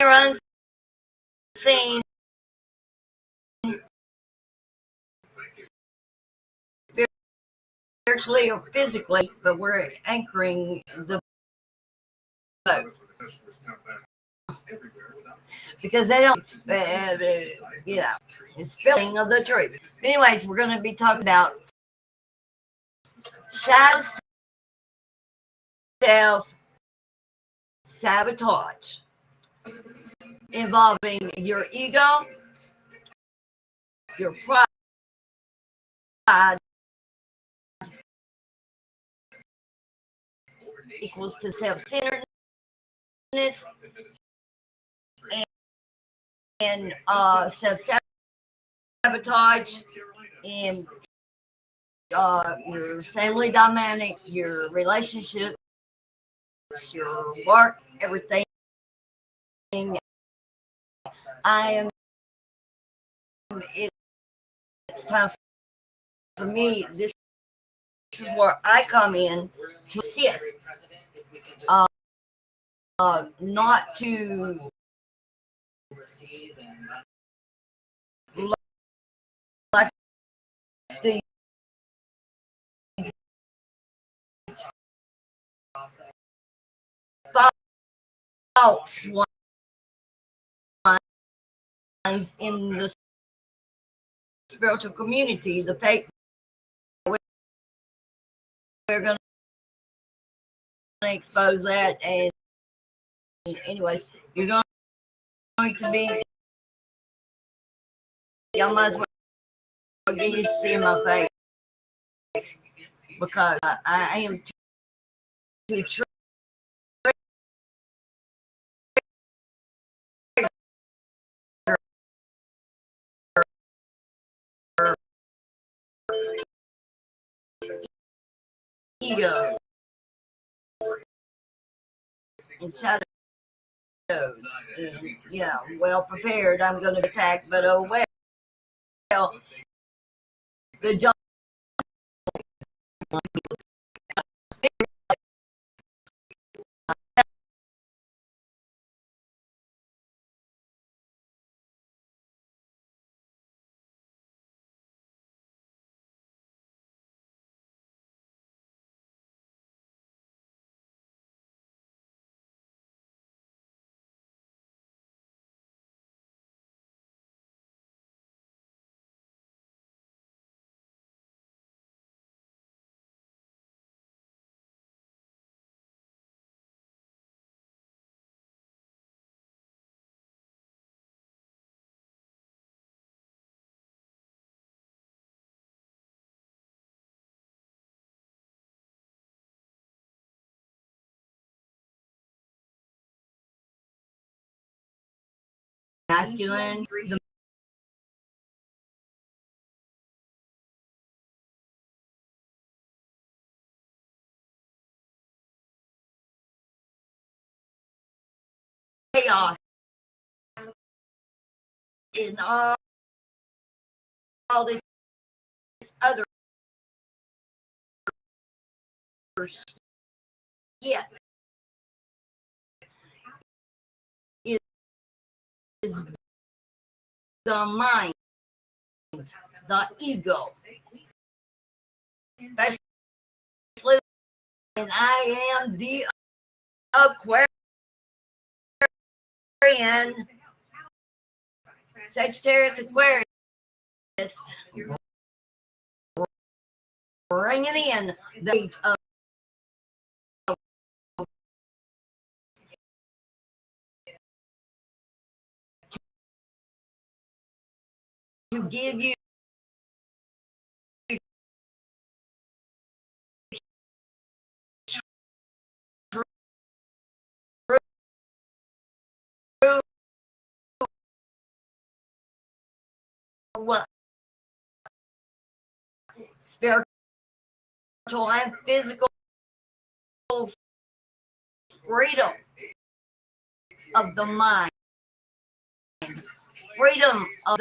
unseen spiritually or physically, but we're anchoring the both because they don't, spilling of the truth. Anyways, we're going to be talking about shadow self sabotage involving your ego, your pride equals to self-centeredness and self-sabotage and your family dynamic, your relationships, your work, everything. It's time for me. This is where I come in to assist, not to like these false ones in the spiritual community, the fake. We're going to expose that, and anyways, you're going to be. Y'all might as well get used to seeing my face because I am too ego and shadows. And, well prepared. I'm going to attack, but oh well. The job. Masculine, the chaos in all this other yet is the mind, the ego, especially when I am the Aquarian, Sagittarius Aquarius, bringing in the to give you what spiritual and physical freedom of the mind, freedom of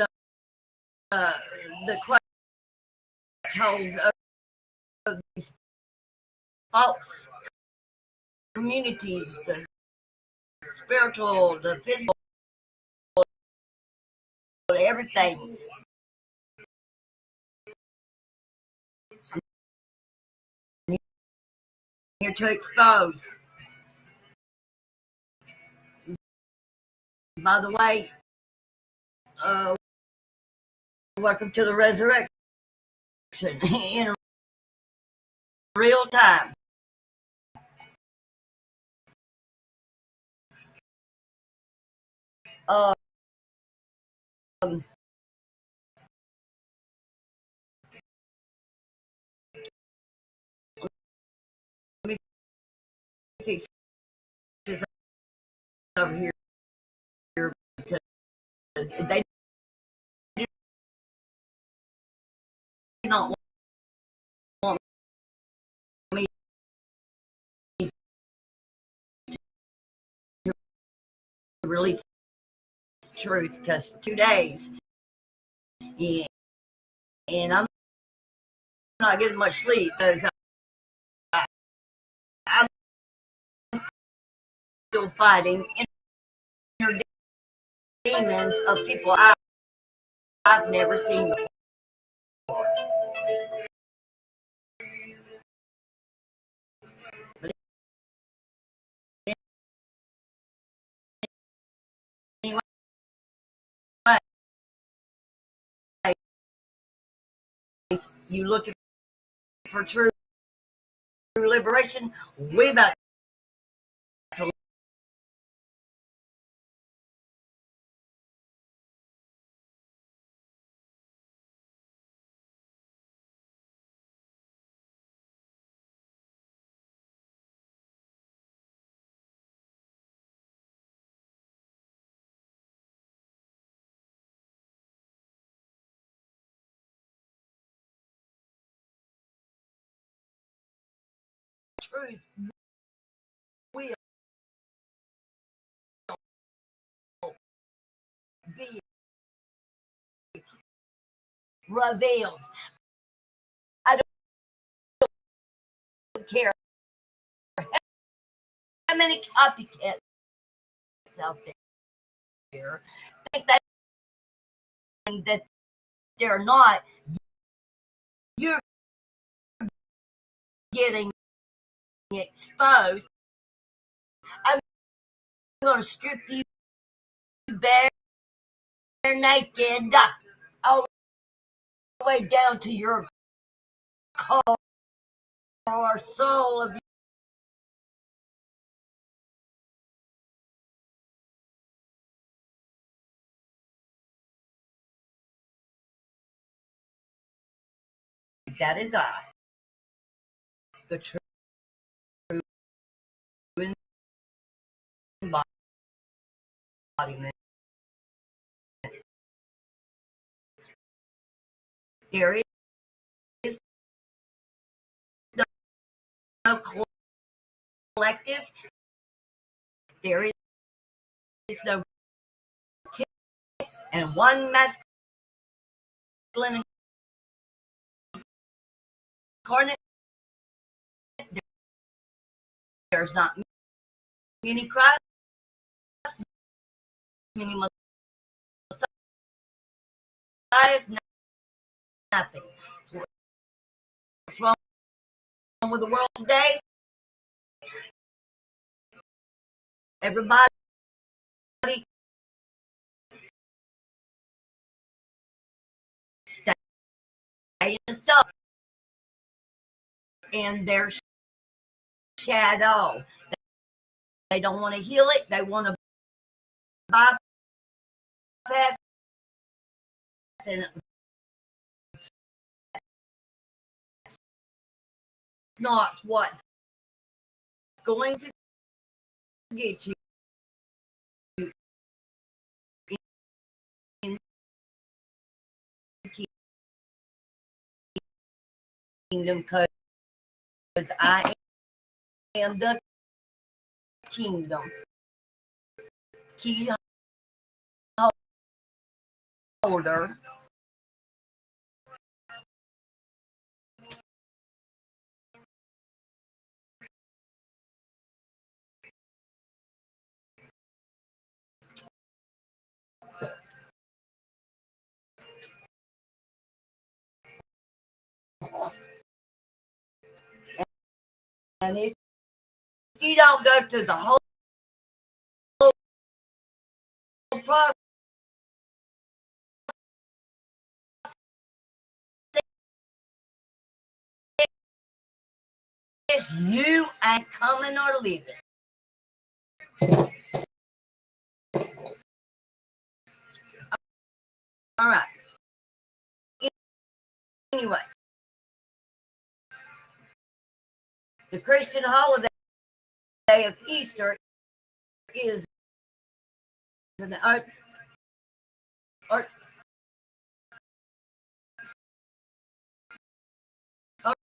the clutches of these false communities, the spiritual, the physical, everything. I'm here to expose. By the way, welcome to the resurrection in real time. Um, let me fix this over here because they do not want me to release the truth because for 2 days, yeah, and I'm not getting much sleep because I'm still fighting inner demons of people I've never seen before. But anyway, you looking for true liberation? We about to. Truth will be revealed. I don't care how many copycats out there think that they're not. You're getting exposed. I'm going to strip you bare naked all the way down to your core soul of you. That is I, the true embodiment. There is no collective. There is no and one masculine incarnate. There's not many Christ, many Messiahs, nothing. So what's wrong with the world today? Everybody staying stuck in their shadow. They don't want to heal it. They want to bypass and it's not what's going to get you in the kingdom because I am the kingdom. Key holder. yourself. And if you don't go through the whole process, you ain't coming or leaving. All right. Anyway, the Christian holiday of Easter is an art, art, art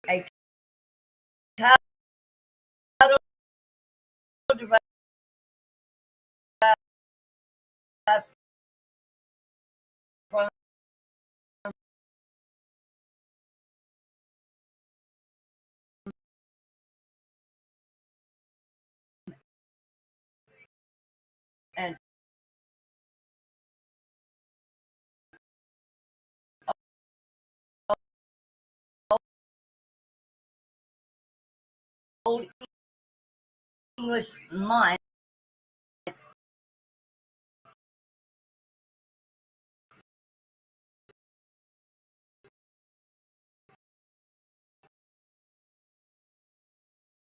a cattle divide from and old English mind.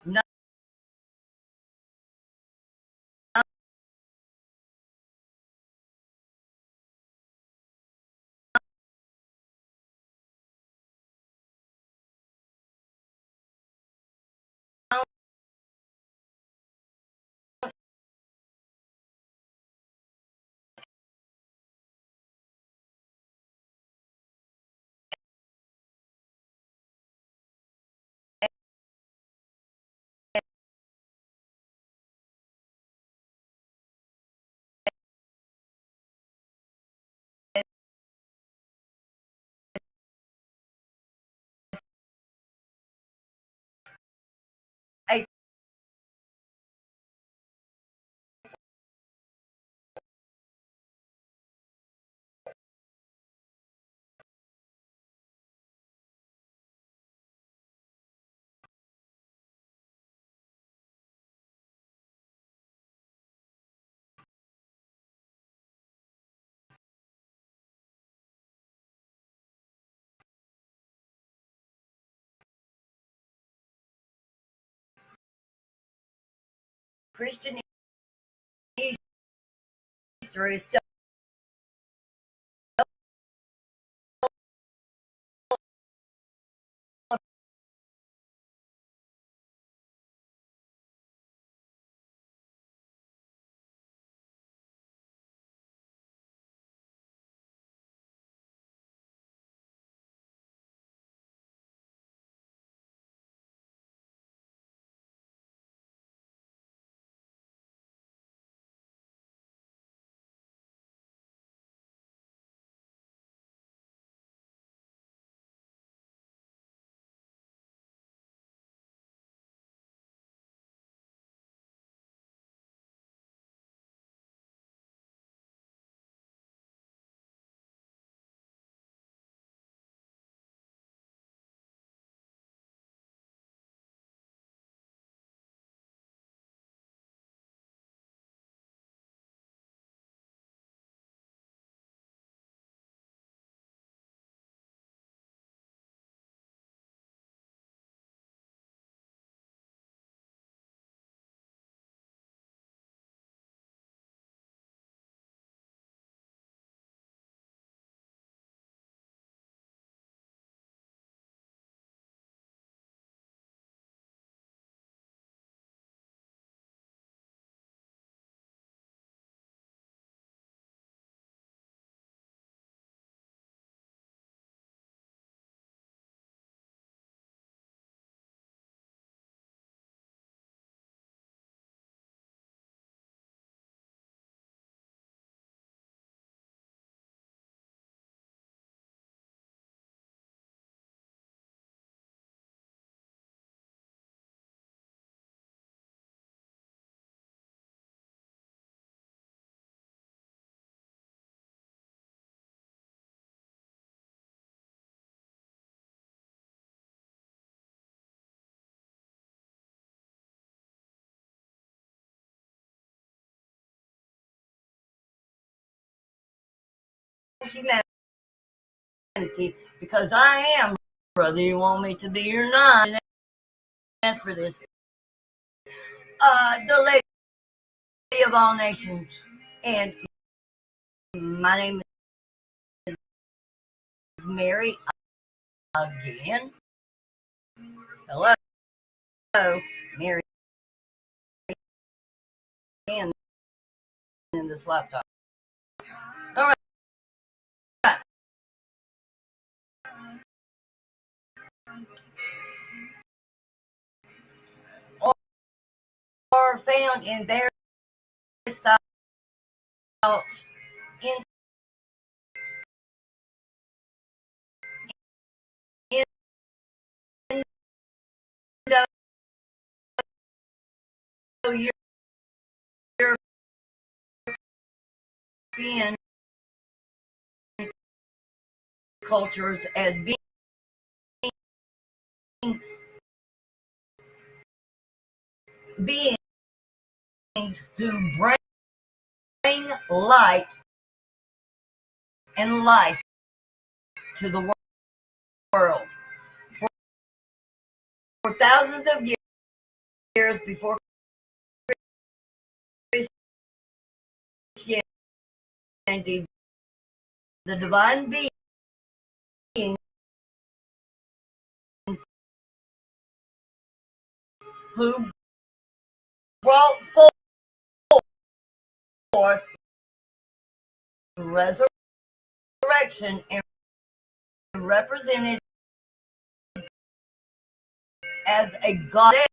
No, a Christian Easter is still humanity because I am, whether you want me to be or not. As for this, the Lady of all nations, and my name is Mary again. Hello, Mary again in this laptop. All right. Are found in various styles in Indo-European cultures as beings who bring light and life to the world. For thousands of years before Christianity, the divine being who brought forth resurrection and represented as a goddess.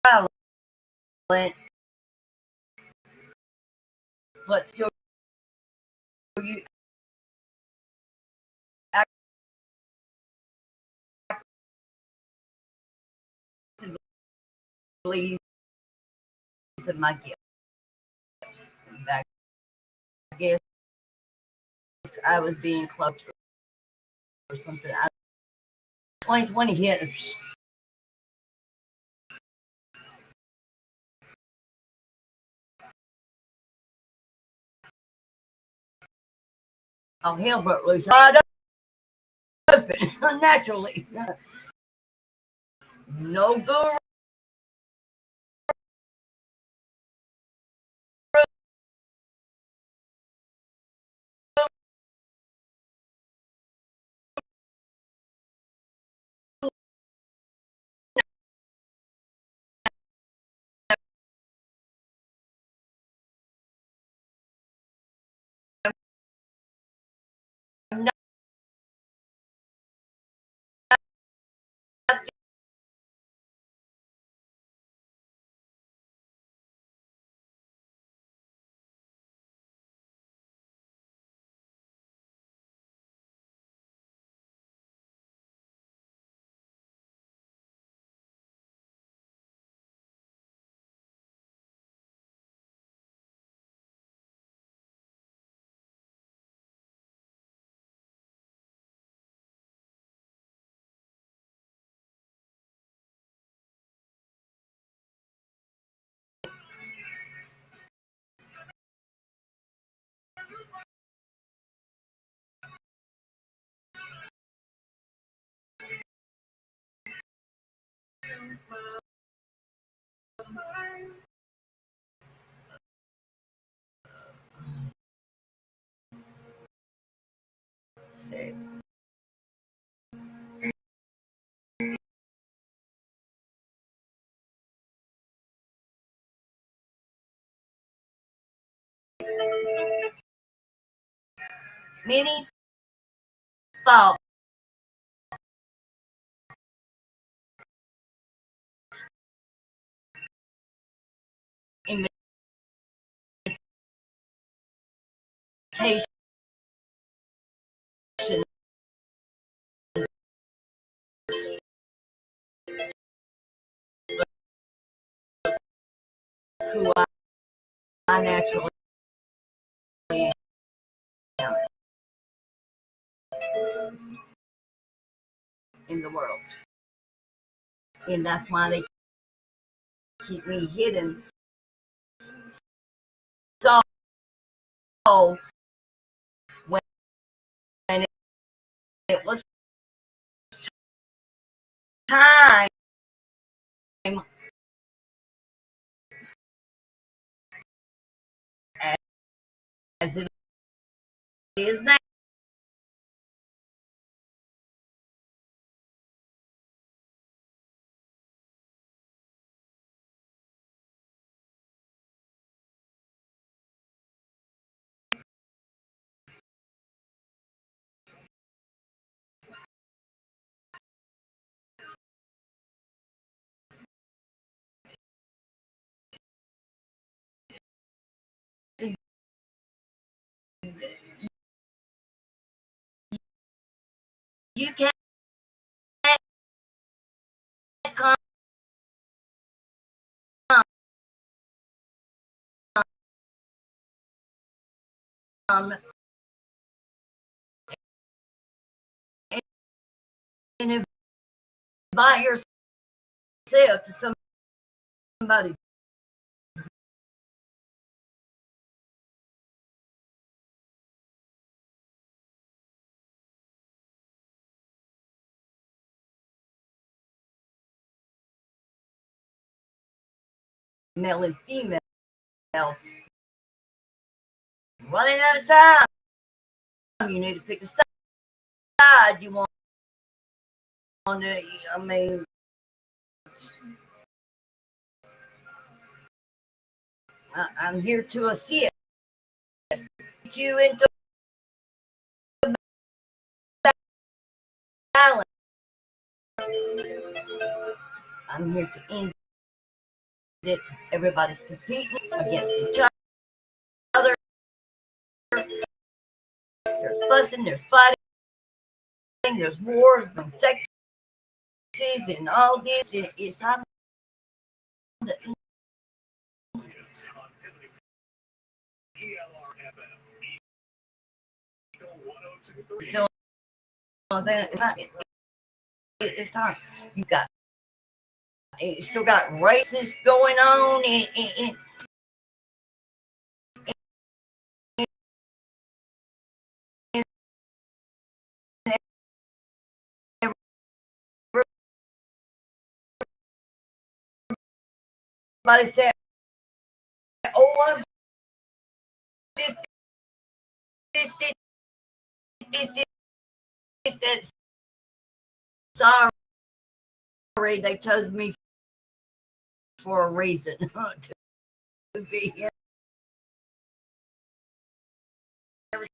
Silent, but still you actively using my gifts. I guess I was being close or something. 2020 hit. Oh, hell broke loose. Wide open, unnaturally. No guru. See. Many thoughts imitation, who I naturally am in the world. And that's why they keep me hidden. So when it was time, as it is now, you can't come and invite yourself to somebody's male and female. Running out of time. You need to pick a side you want to. I mean, I'm here to assist you into balance. I'm here to end it. Everybody's competing against each other. There's fussing, there's fighting, there's wars, and sexes, and all this. And it's time to. So then it's time. You still got races going on, and everybody said, "Oh, this, this, this." Sorry, they chose me for a reason to be here. Everything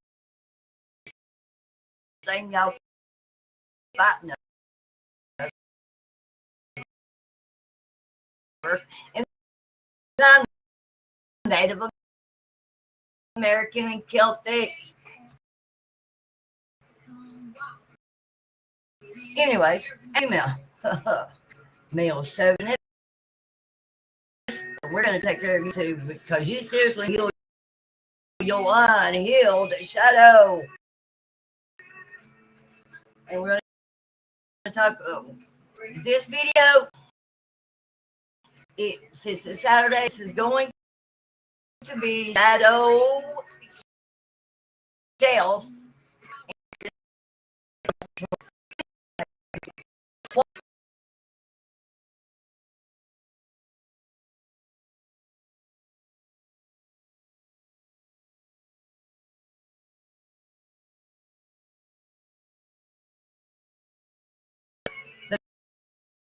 y'all fighting over, and I'm Native American and Celtic. Anyways, email. Male chauvinist. We're going to take care of you too because you seriously heal your unhealed shadow. And we're going to talk this video. Since it's Saturday, this is going to be shadow self.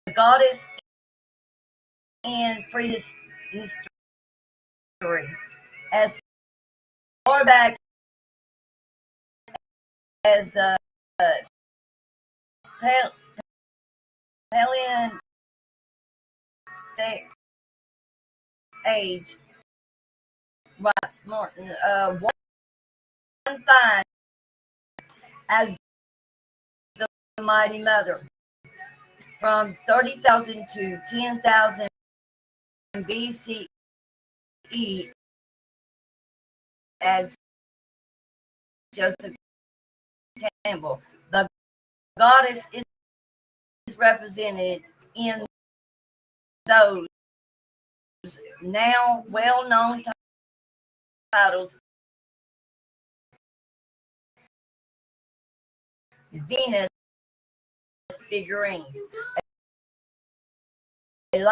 The goddess in prehistory, as far back as the Paleolithic age, writes Martin, one find as the mighty mother from 30,000 to 10,000 BCE. as Joseph Campbell. The goddess is represented in those now well-known titles. Venus figurines. A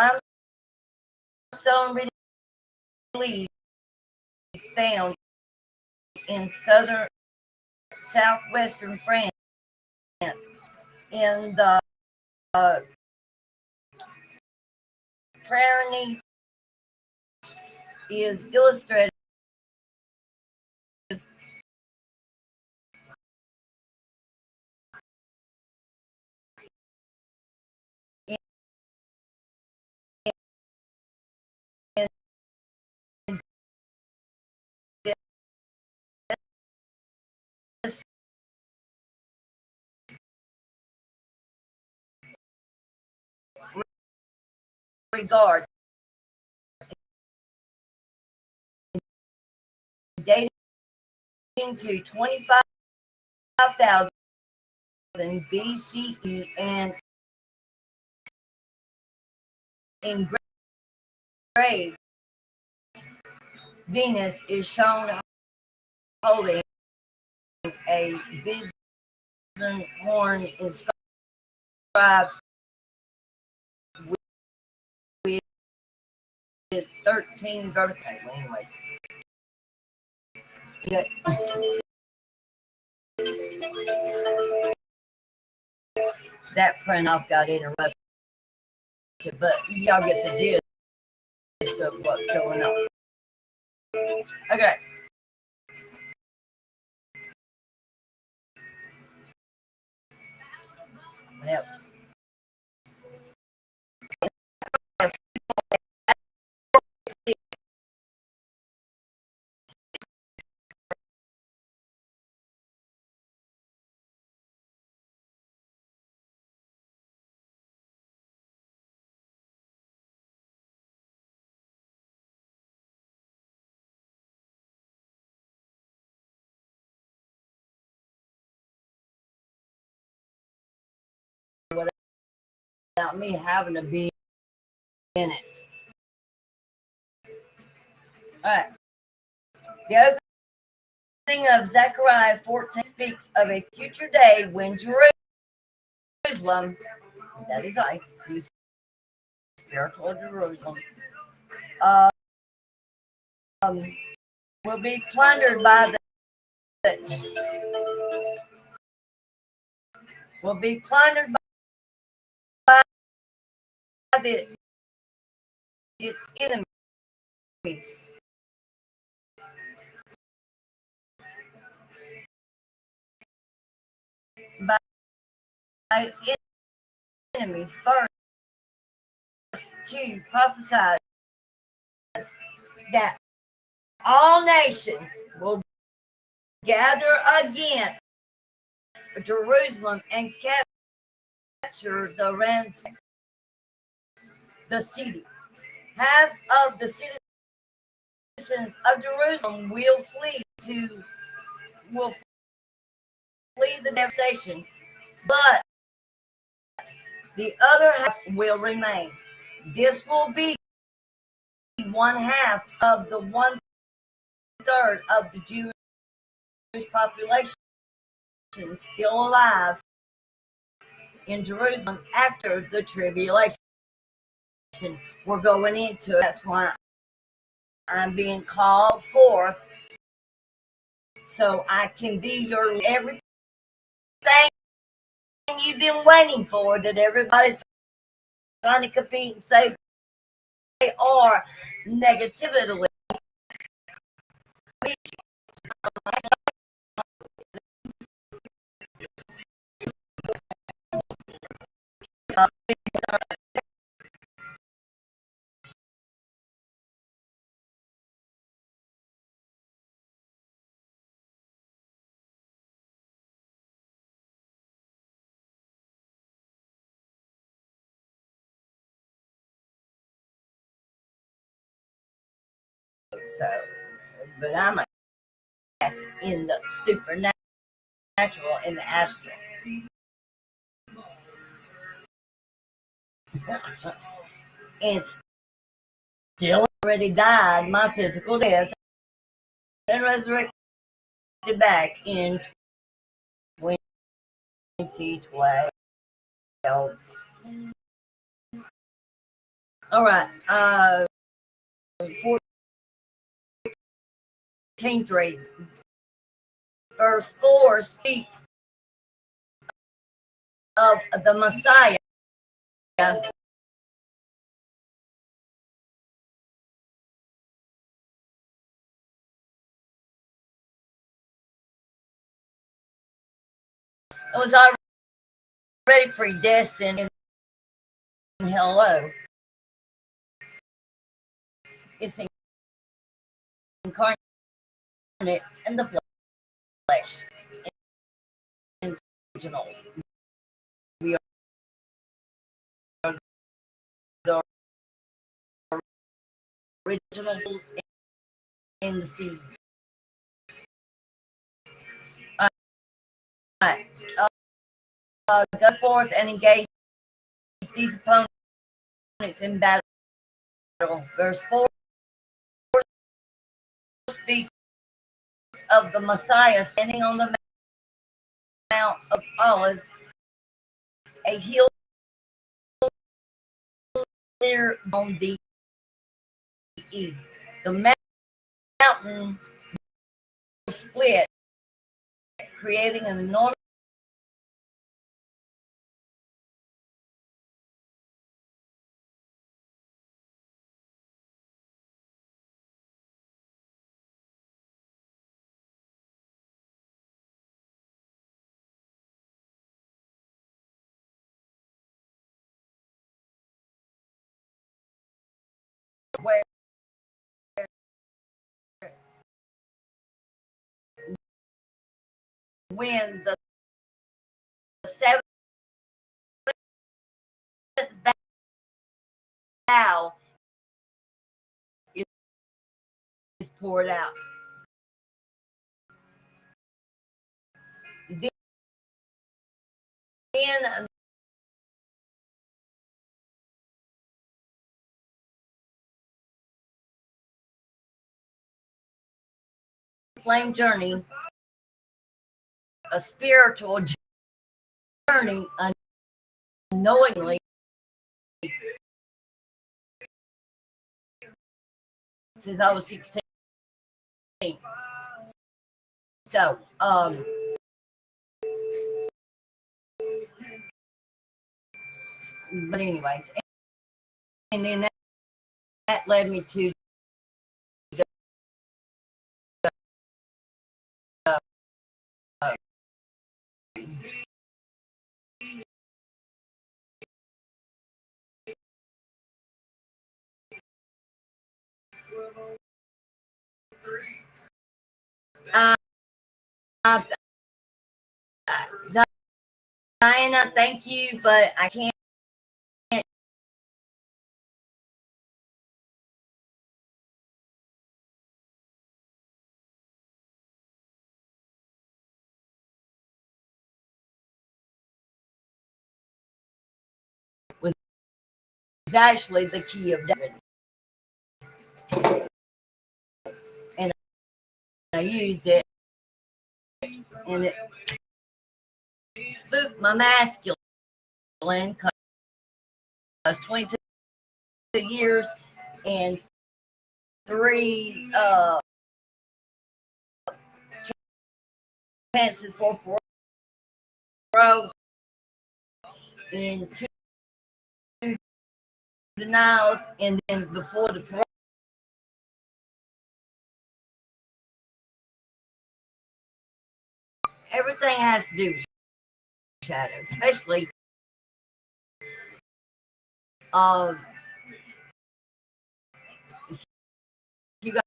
limestone relief found in southwestern France in the Pyrenees is illustrated in this regard, dating to 25,000 BCE, and engraved Venus is shown holding a bison horn inscribed with 13 vertical. Anyways, yeah. That print off got interrupted, but y'all get the gist of what's going on. Okay. What else? Without me having to be in it. All right. The opening of Zechariah 14 speaks of a future day when Jerusalem, that is I, use spiritual Jerusalem, um, will be plundered by its enemies. By its enemies first to prophesy that all nations will gather against Jerusalem and capture the ransom, the city. Half of the citizens of Jerusalem will flee the devastation, but the other half will remain. This will be one half of the 1/3 of the Jewish population still alive in Jerusalem after the tribulation. We're going into it. That's why I'm being called forth so I can be your everything you've been waiting for, that everybody's trying to compete and say they are negatively. So, but I'm a guess in the supernatural, in the astral. And still already died my physical death and resurrected back in 2012. All right. 14th grade, verse 4 speaks of the Messiah. It was already predestined. And hello, it's incarnate in the flesh. And original. We are the originals in the seed. Right. Go forth and engage these opponents in battle. Verse 4 speaks of the Messiah standing on the Mount of Olives, a hill there on the east. The mountain split, creating an enormous where when the seventh bow is poured out. Then flame journey, a spiritual journey, unknowingly, since I was 16. So, but anyways, and then that led me to the uh, Diana, thank you, but I can't was actually the key of David. And I used it and it spooked my masculine because 22 years and 3 chances for parole and 2 denials, and then before the parole, everything has to do with shadows, especially if you got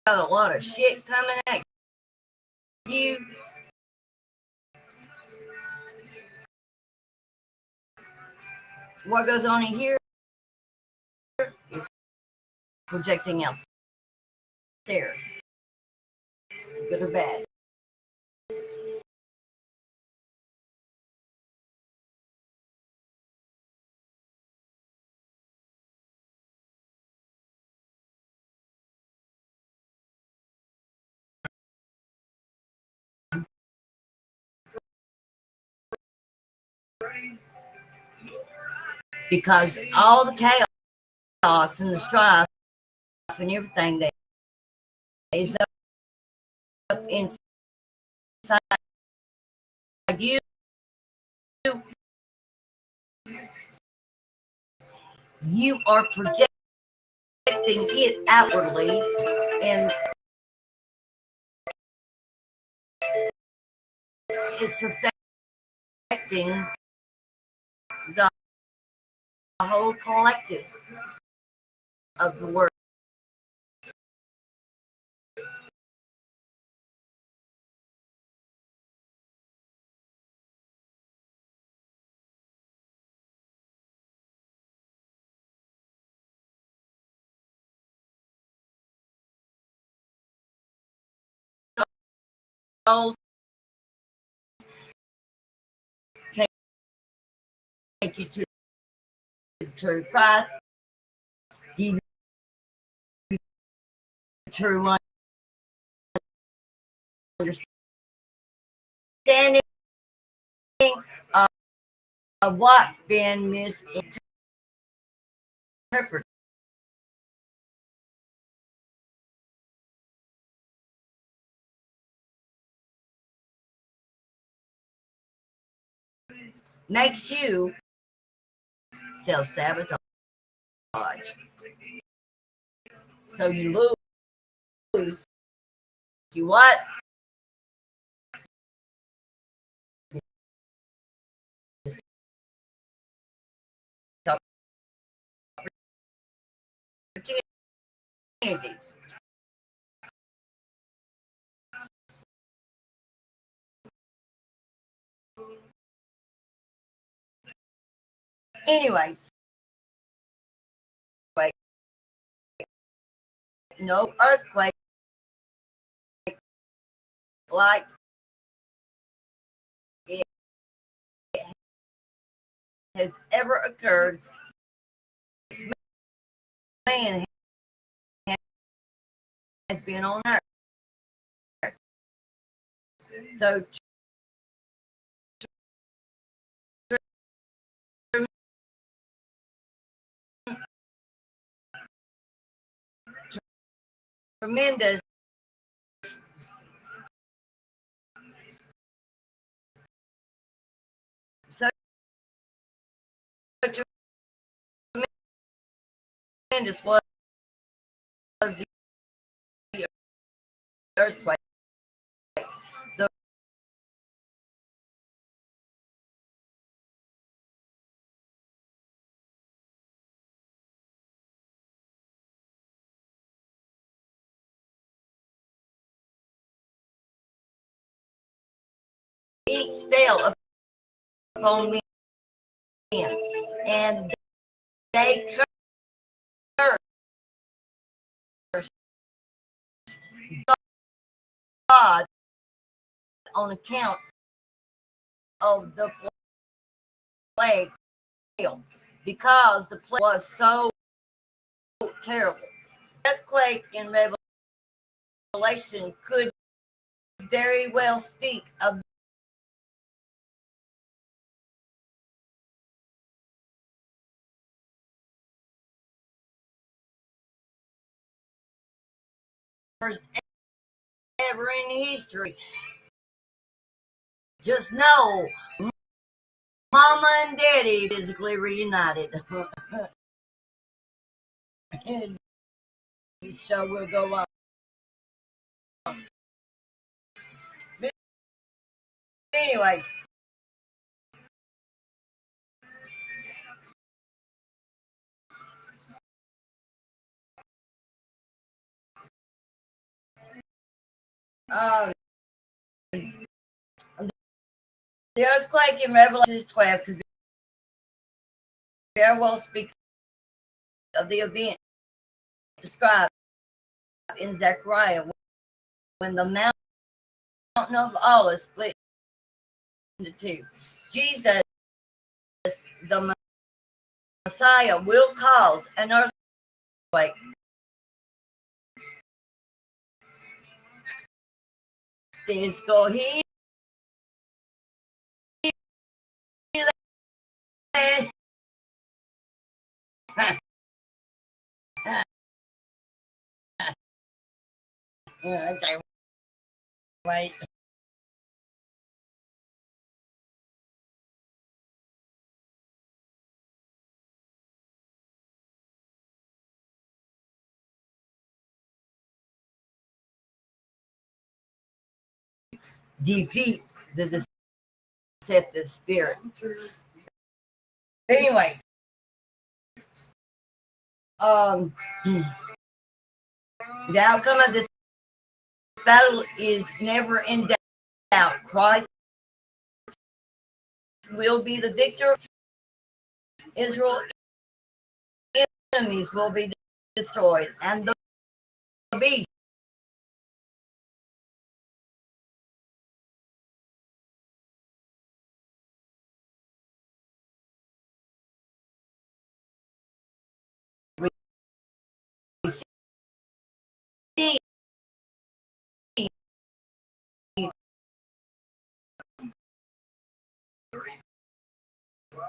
a lot of shit coming at you. What goes on in here is projecting out there, good or bad. Because all the chaos and the strife and everything that is up inside you, you are projecting it outwardly, and it's affecting the whole collective of the world. So take you to the true Christ, give you true understanding of what's been misinterpreted. Makes you self-sabotage. So you lose. You what? Opportunities. Anyways, no earthquake like it has ever occurred. Man has been on Earth. So tremendous. So tremendous was the earthquake. The each fell upon men, and they cursed God on account of the plague, because the plague was so terrible. Earthquake in Revelation could very well speak of first ever in history. Just know, Mama and Daddy physically reunited. And the show will go on. But anyways, um, the earthquake in Revelation 12 could very well speak of the event described in Zechariah when the mountain of Olives split into two. Jesus, the Messiah, will cause an earthquake. This go here. Okay, wait. Defeat the deceptive spirit. Anyway, the outcome of this battle is never in doubt. Christ will be the victor. Israel's enemies will be destroyed, and the beast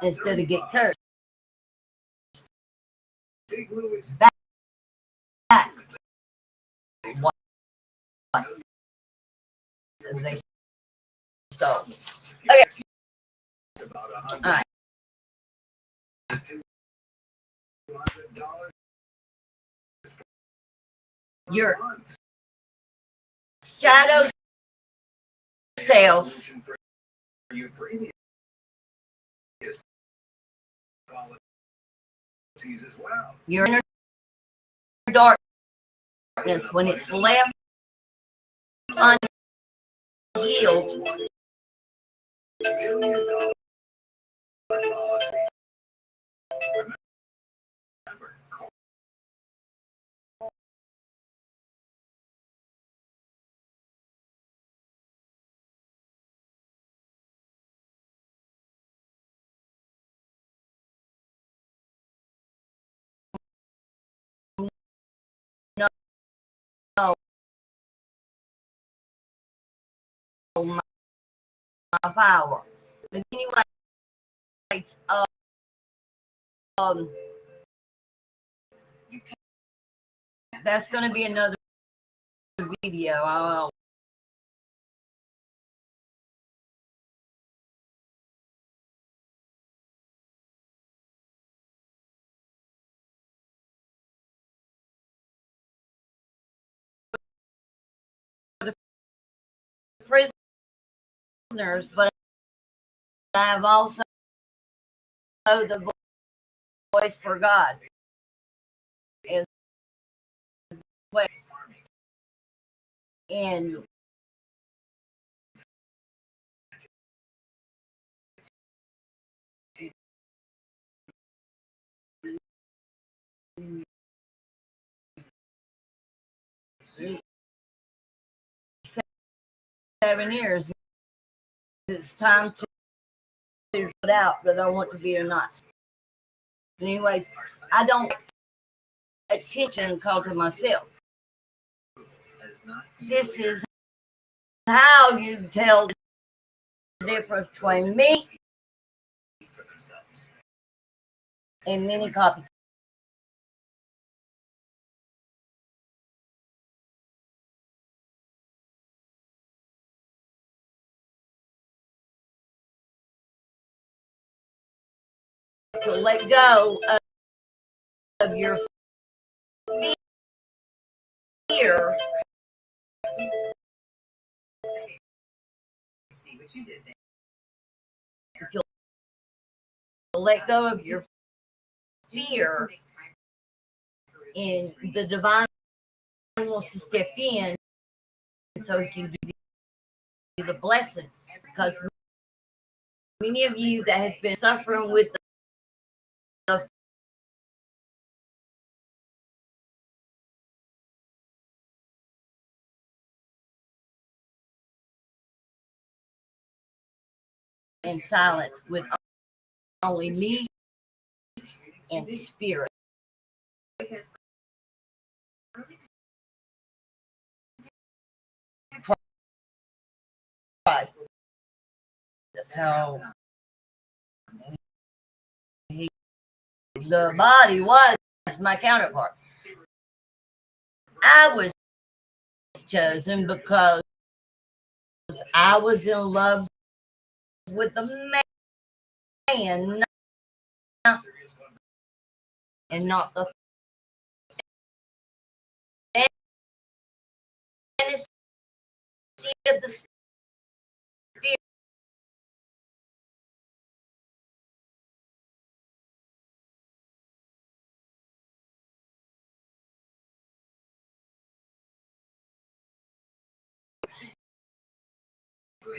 instead of get cursed. Back. What they stole. Okay. All right. Your shadow self. Your inner darkness, when it's left unhealed, no, my power. But anyways, that's going to be another video. Prisoners, but I have also the voice for God as well. And $7 years, it's time to figure it out whether I want to be or not. But anyways, I don't pay attention call to myself. This is how you tell the difference between me and many copycats. To let go of your fear. You'll let go of your fear, and the divine wants to step in so he can give you the blessings. Because many of you that has been suffering with the and silence with only me and spirit. Christ. That's how the body was my counterpart. I was chosen because I was in love with the man and not the fantasy of the spirit.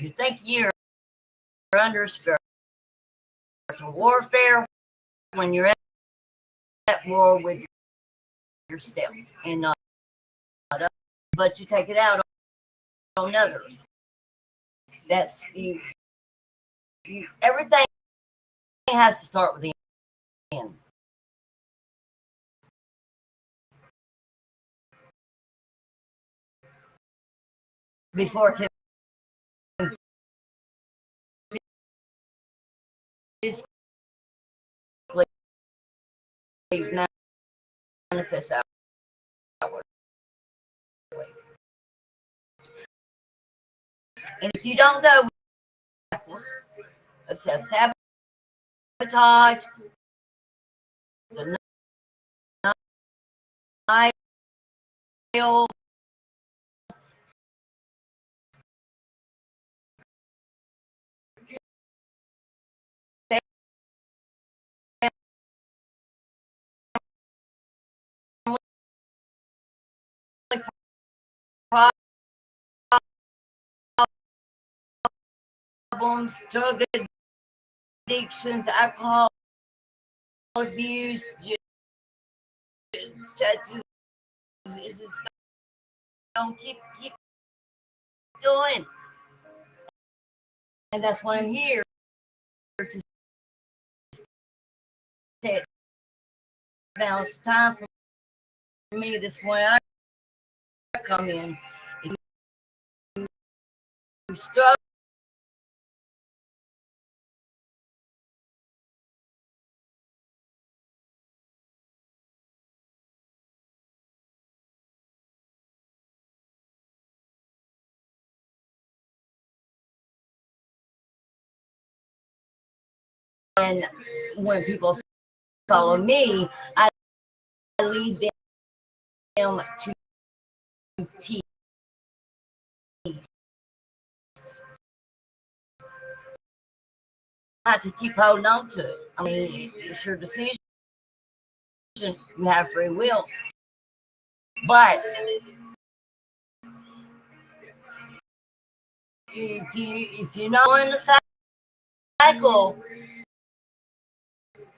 You think you're under spiritual warfare when you're at war with yourself and not others, but you take it out on others. That's you. Everything has to start with the end. Before it can physically manifest outward. And if you don't go of self-sabotage, the denial, problems, drug addictions, alcohol abuse, just don't keep going. And that's why I'm here to say now it's time for me this morning. I come in. If you struggle, and when people follow me, I lead them to peace. I have to keep holding on to it. I mean, it's your decision. You have free will. But if you know in the cycle,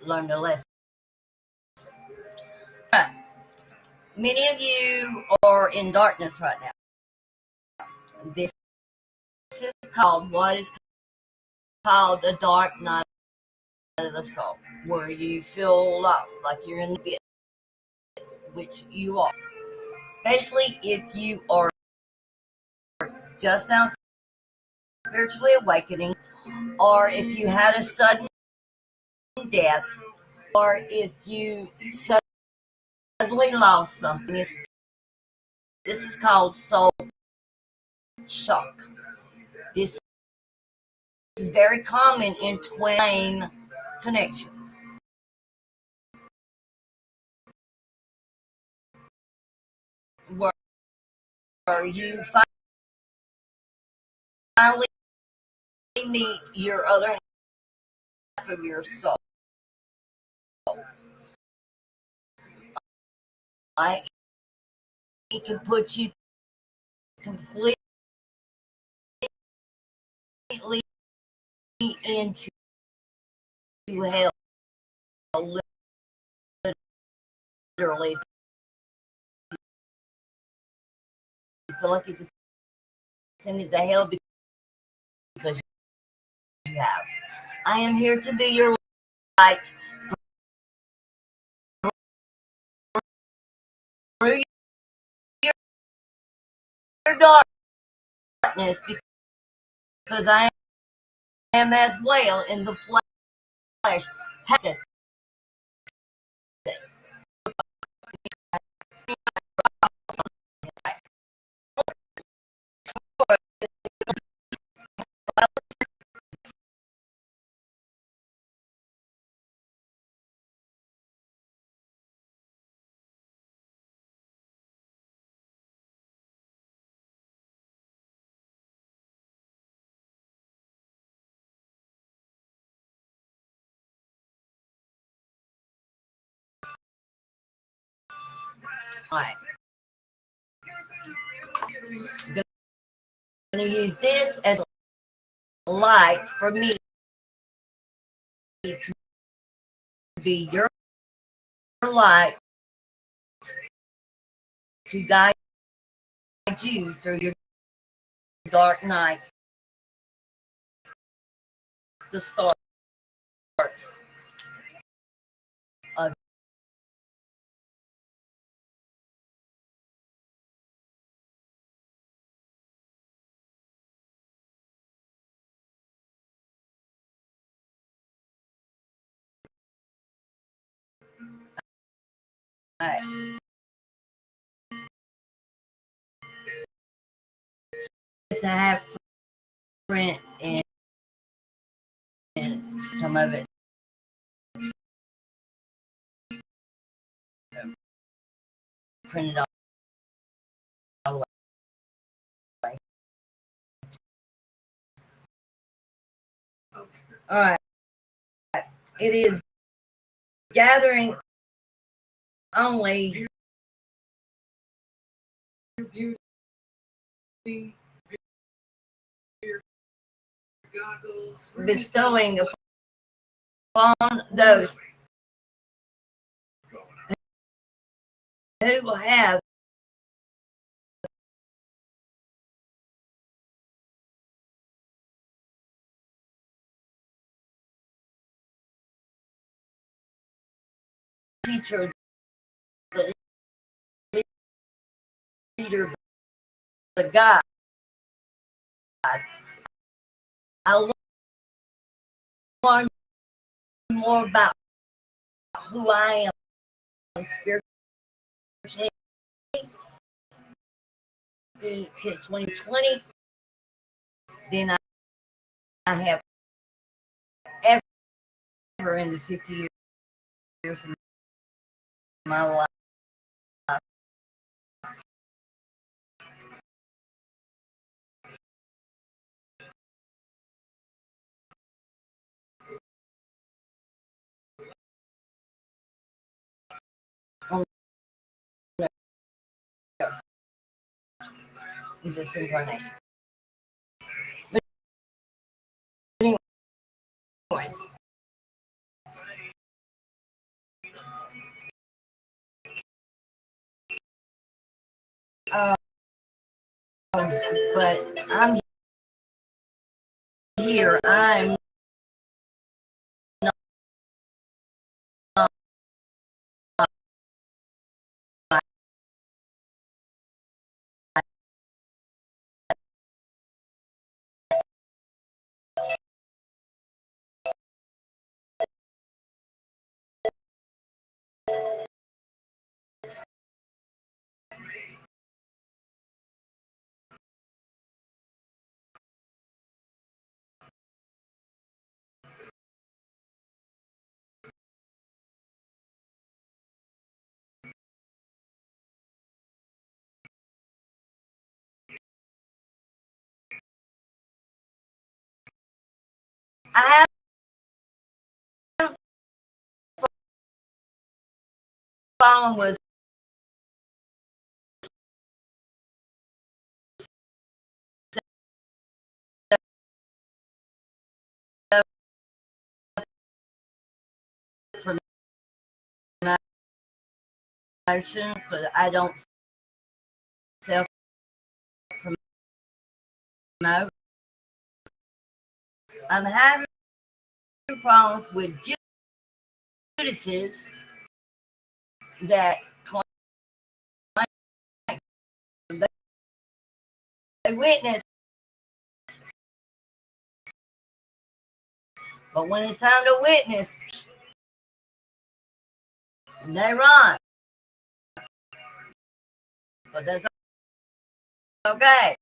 learn the lesson. Many of you are in darkness right now. This is called what is called the dark night of the soul, where you feel lost, like you're in the abyss, which you are. Especially if you are just now spiritually awakening, or if you had a sudden death, or if you suddenly lost something. This is called soul shock. This is very common in twin connections. Where you finally meet your other half of your soul. Right? It can put you completely into hell, literally. You feel like you can send it to hell because you have. I am here to be your light through your darkness, because I am as well in the flesh. Right. I'm going to use this as a light for me to be your light to guide you through your dark night. The start of right. Yes, I have print and some of it printed all the way. All right. It is gathering only bestowing upon those who will have teacher, the leader, the God. I learn more about who I am spiritually since 2020 than I have ever in the 50 years of my life. On this incarnation. But anyways, uh, but I'm here. I'm not I have a problem with promotion because I don't self promote. I'm having problems with Judases that claim they witness, but when it's time to witness, they run. But that's okay,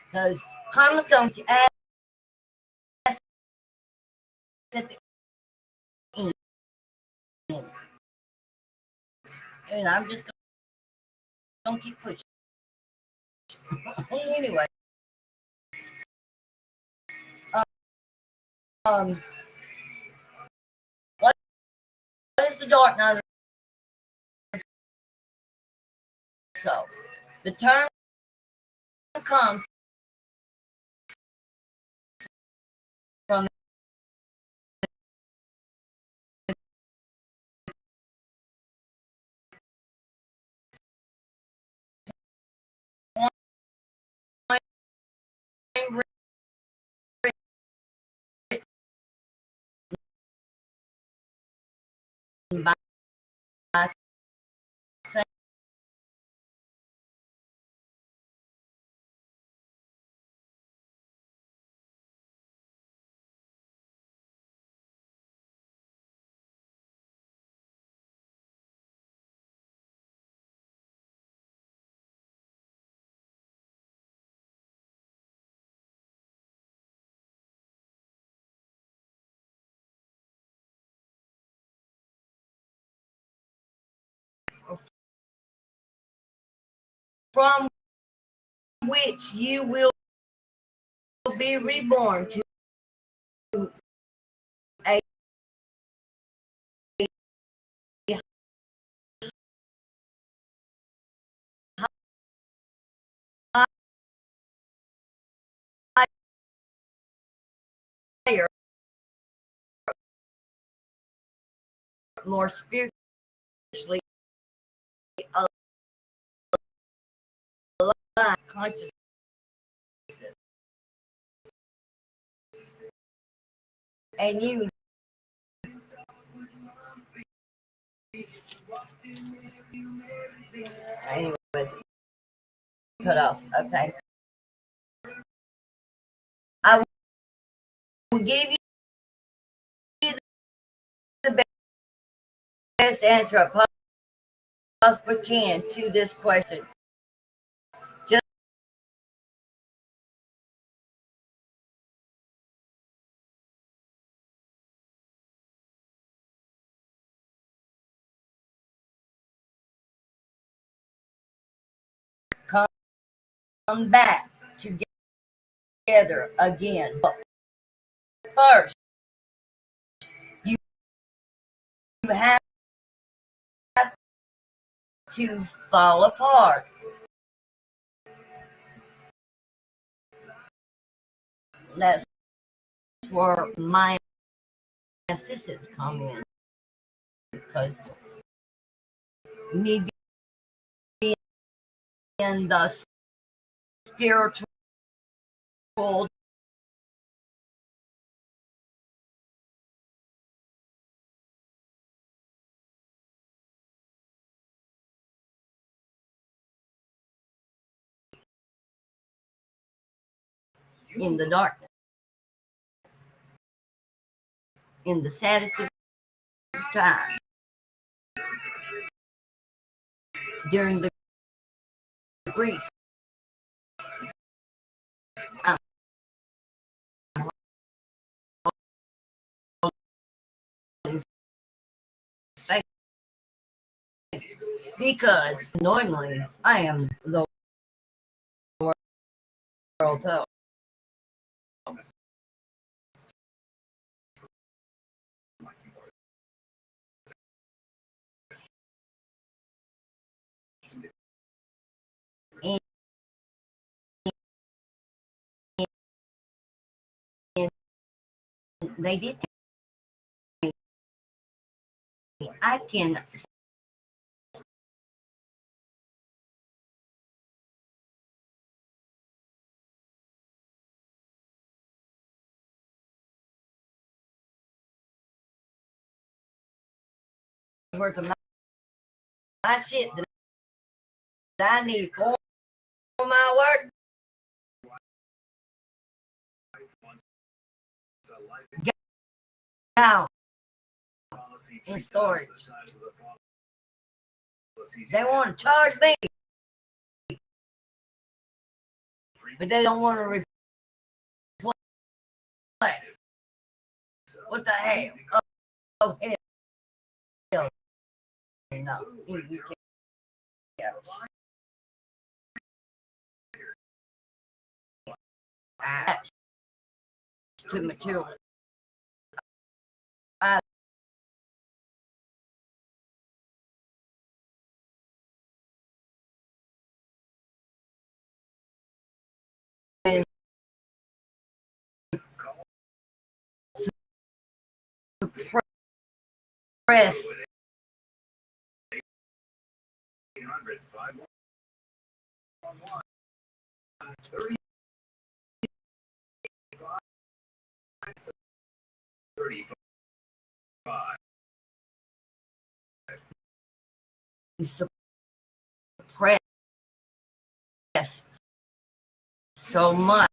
because karma's going to ask at the end. And I'm just going to keep pushing. Anyway, um, what is the dark night? So the term comes from by from which you will be reborn to a higher, more spiritually alive consciousness. And you anyways cut off. Okay. I will give you the best answer I possibly can to this question. Just come back together again. But first, you have to fall apart. That's where my assistants come in, because me being in the spiritual in the darkness, in the saddest of times, during the grief, I'm holding space, because normally I am the world's hope. And they did tell me I can worth of my shit that I need for my work down in storage. They want to charge me, but they don't want to replace. What the hell? Oh hell no. You can't. To material. Press. Suppress so much,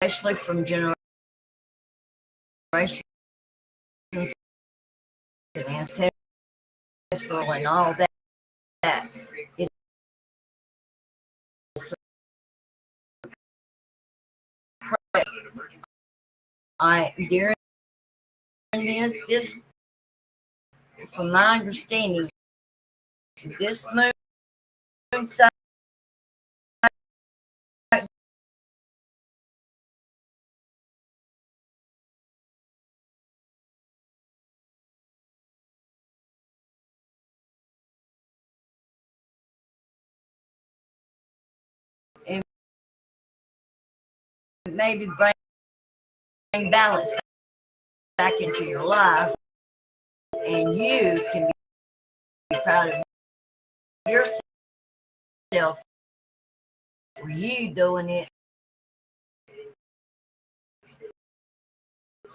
especially from generations and ancestral and all that. It's during this, from my understanding, this moon side and maybe bring balance back into your life, and you can be proud of yourself for you doing it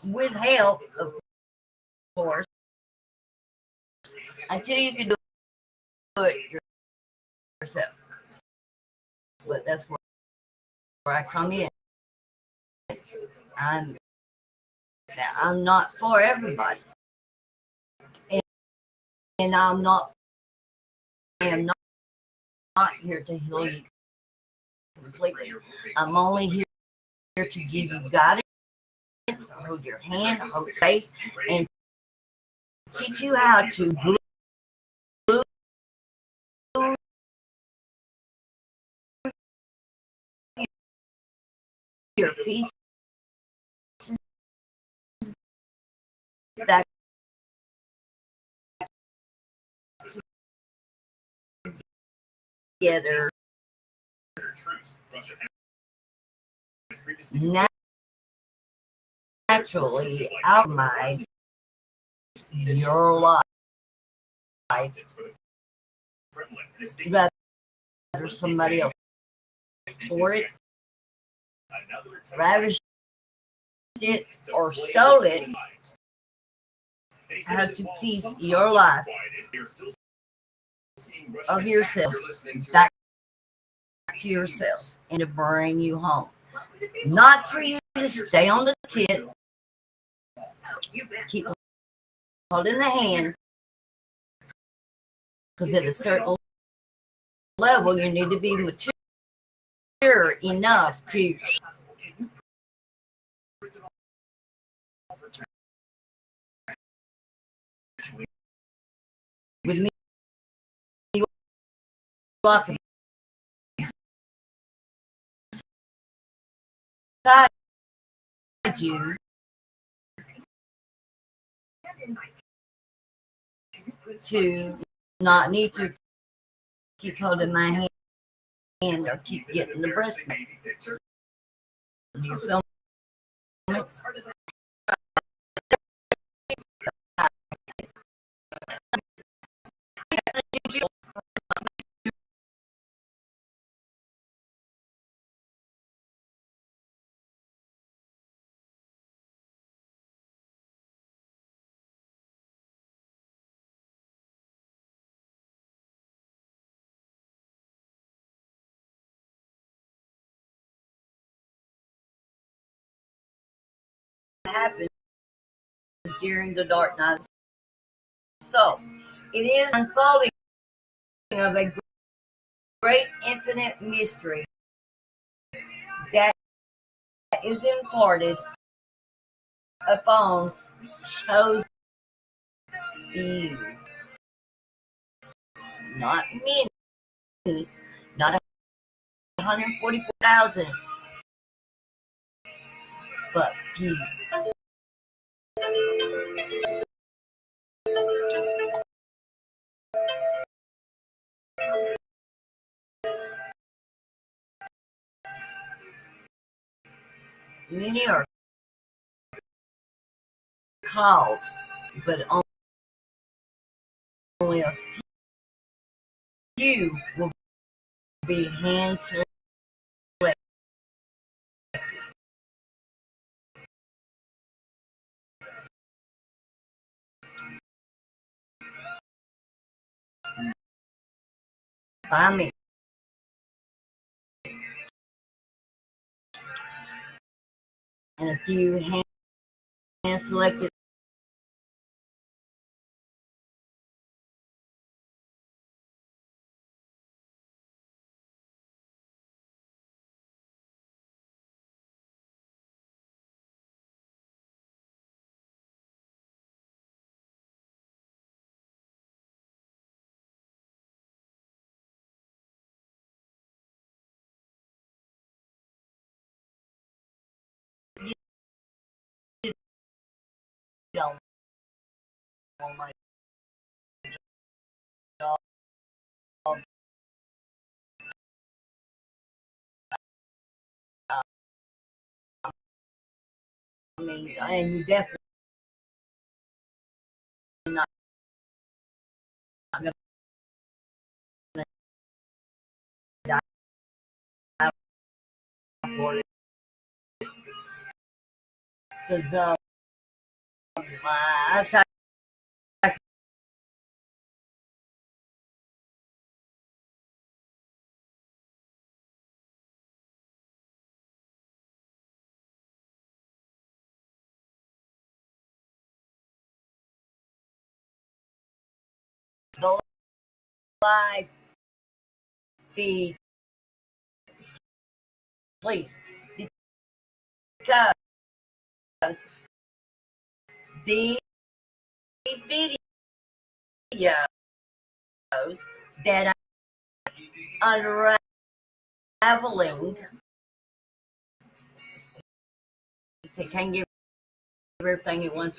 with help, of course, until you can do it yourself. But that's where I come in. I'm not for everybody, and I am not here to heal you completely. I'm only here to give you guidance, hold your hand, hold safe, and teach you how to glue your pieces back together naturally, optimize your life rather somebody else tore it, ravished it, or stole it. How to piece your life of yourself back to yourself and to bring you home. Not for you to stay on the tip, keep holding the hand, because at a certain level you need to be mature enough to with me walking beside you to not need to keep holding my hand or keep getting the breast milk. You feel me? happens during the dark night. So, it is unfolding of a great infinite mystery that is imparted upon chosen few, not many, not 144,000, but few. Many are called, but only a few will be hand selected by me. And a few hand selected on my job. I mean, and you definitely not gonna die for it because my eyesight the live feed, please, because these videos that I'm unraveling, it can't give everything at one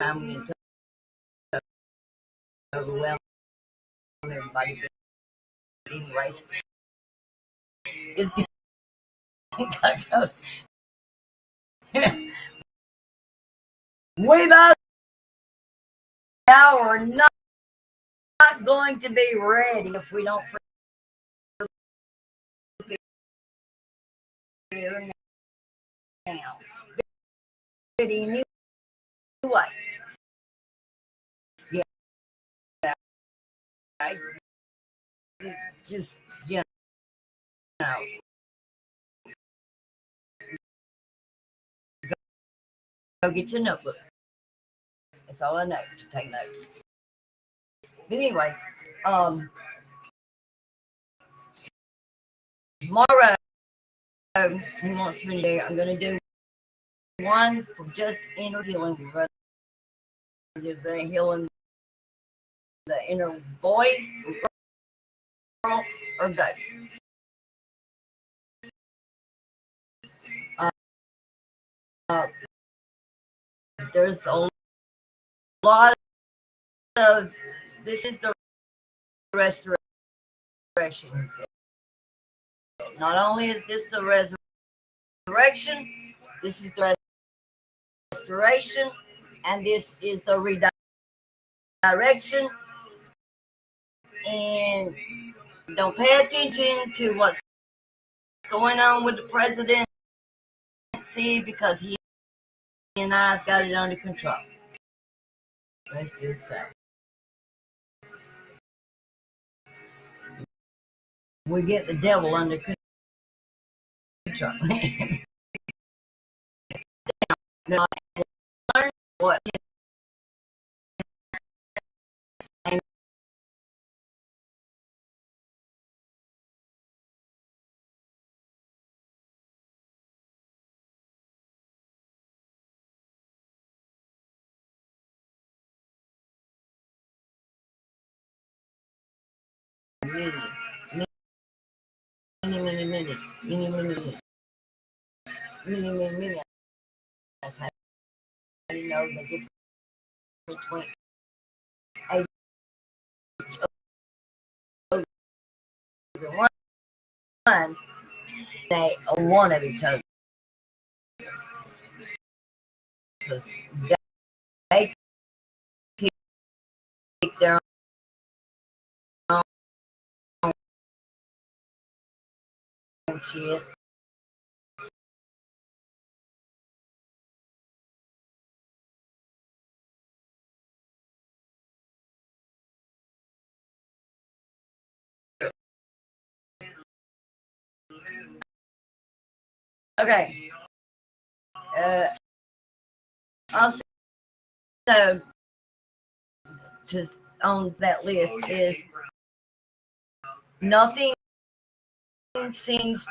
time and overwhelm everybody. But anyways, it's because we both now are not going to be ready if we don't prepare now. But anyways, yeah, I just, know, go get your notebook. That's all I know to take notes. But anyways, tomorrow he wants me to do. I'm going to do one for just inner healing, rather than healing the inner boy, girl, or both. Uh, there's a lot of this is the restoration. Not only is this the resurrection, this is the restoration, and this is the redirection. And don't pay attention to what's going on with the presidency because he and I's got it under control. Let's just say we get the devil under control. Now, I learned what many, many, many, many, many, many, many, many, many. I know the difference between H O's and one. They are one of each other because they pick their own shit. Okay. Also, just on that list is nothing seems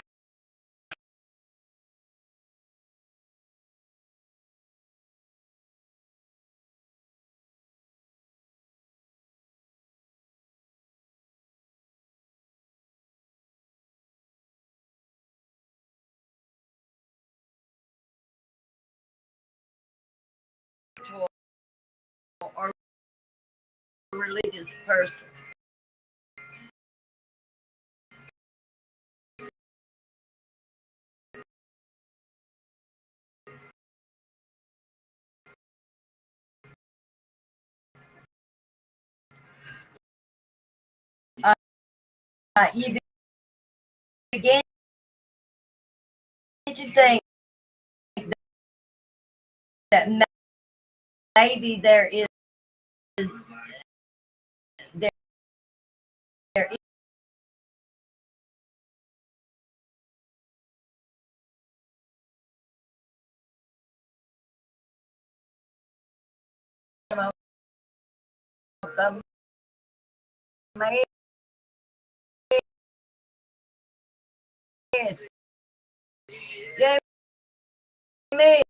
to a religious person. You begin to think that maybe there, there is man gave me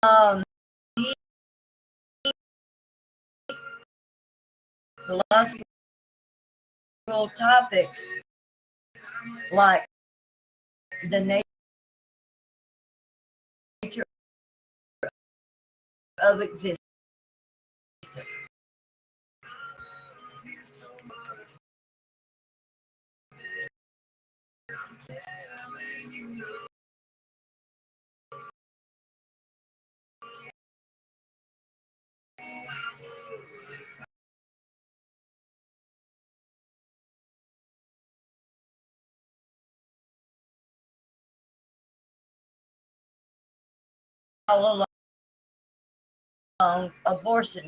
um philosophical topics like the nature of existence. All along, abortion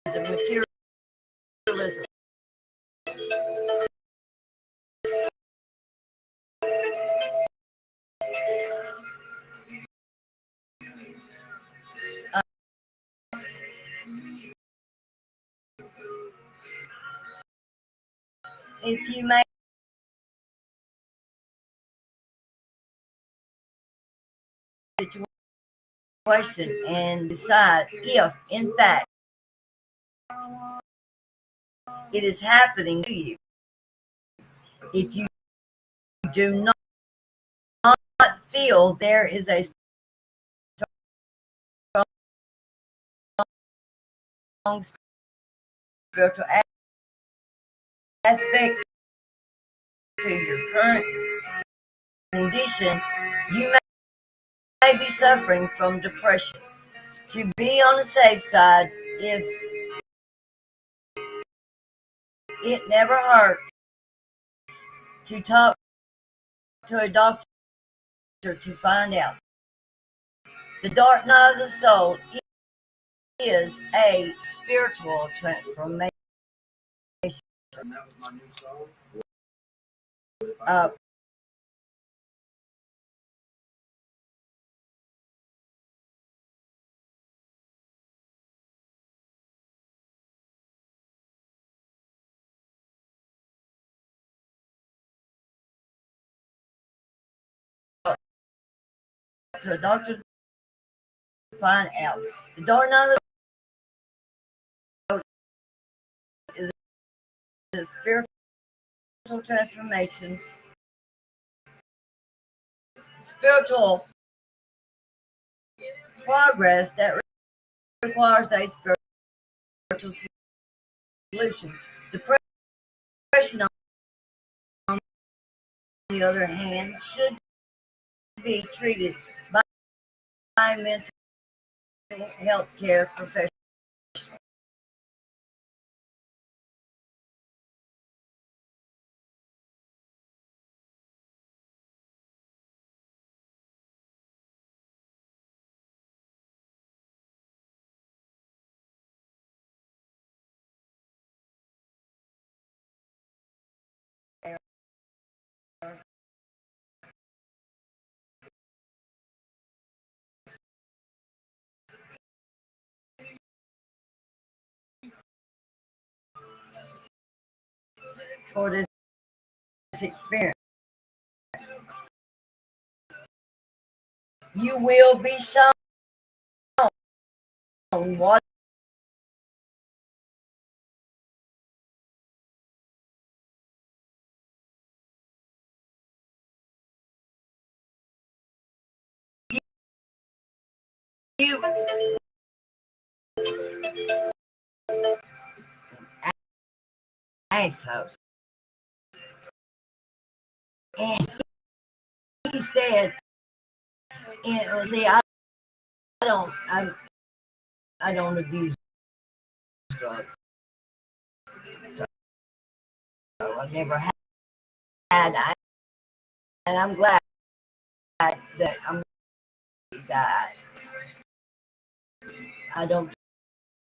is a materialism. Uh, if you make a situation and decide if, in fact, it is happening to you, if you do not feel there is a strong spiritual aspect to your current condition, you may be suffering from depression. To be on the safe side, if it never hurts to talk to a doctor to find out. The dark night of the soul is a spiritual transformation, uh, to a doctor to find out. The dark night of the soul is a spiritual transformation, spiritual progress that requires a spiritual solution. Depression, on the other hand, should be treated by mental health care professionals. For this experience, you will be shown what you assholes. And he said, and see, don't, I, I don't abuse drugs, so I never had. And I'm glad that that I don't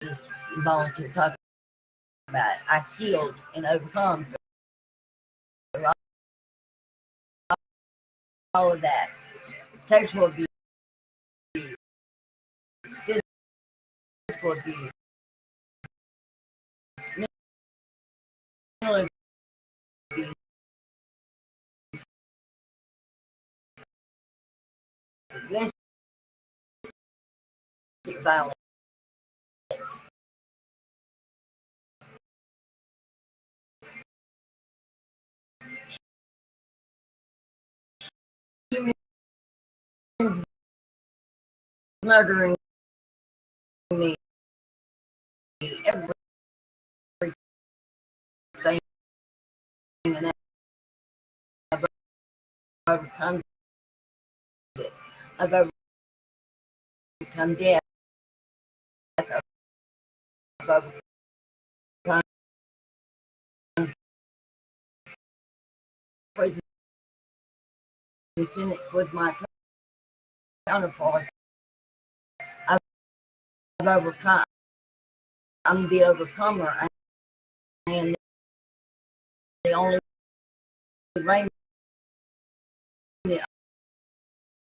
just volunteer talk about it. I healed and overcome all of that. Sexual abuse, physical abuse, mental abuse, domestic violence. Humans murdering me, everything, and I've overcome it. I've overcome death. I've overcome prison sentence with my counterpart. I've overcome. I'm the overcomer, and the only remedy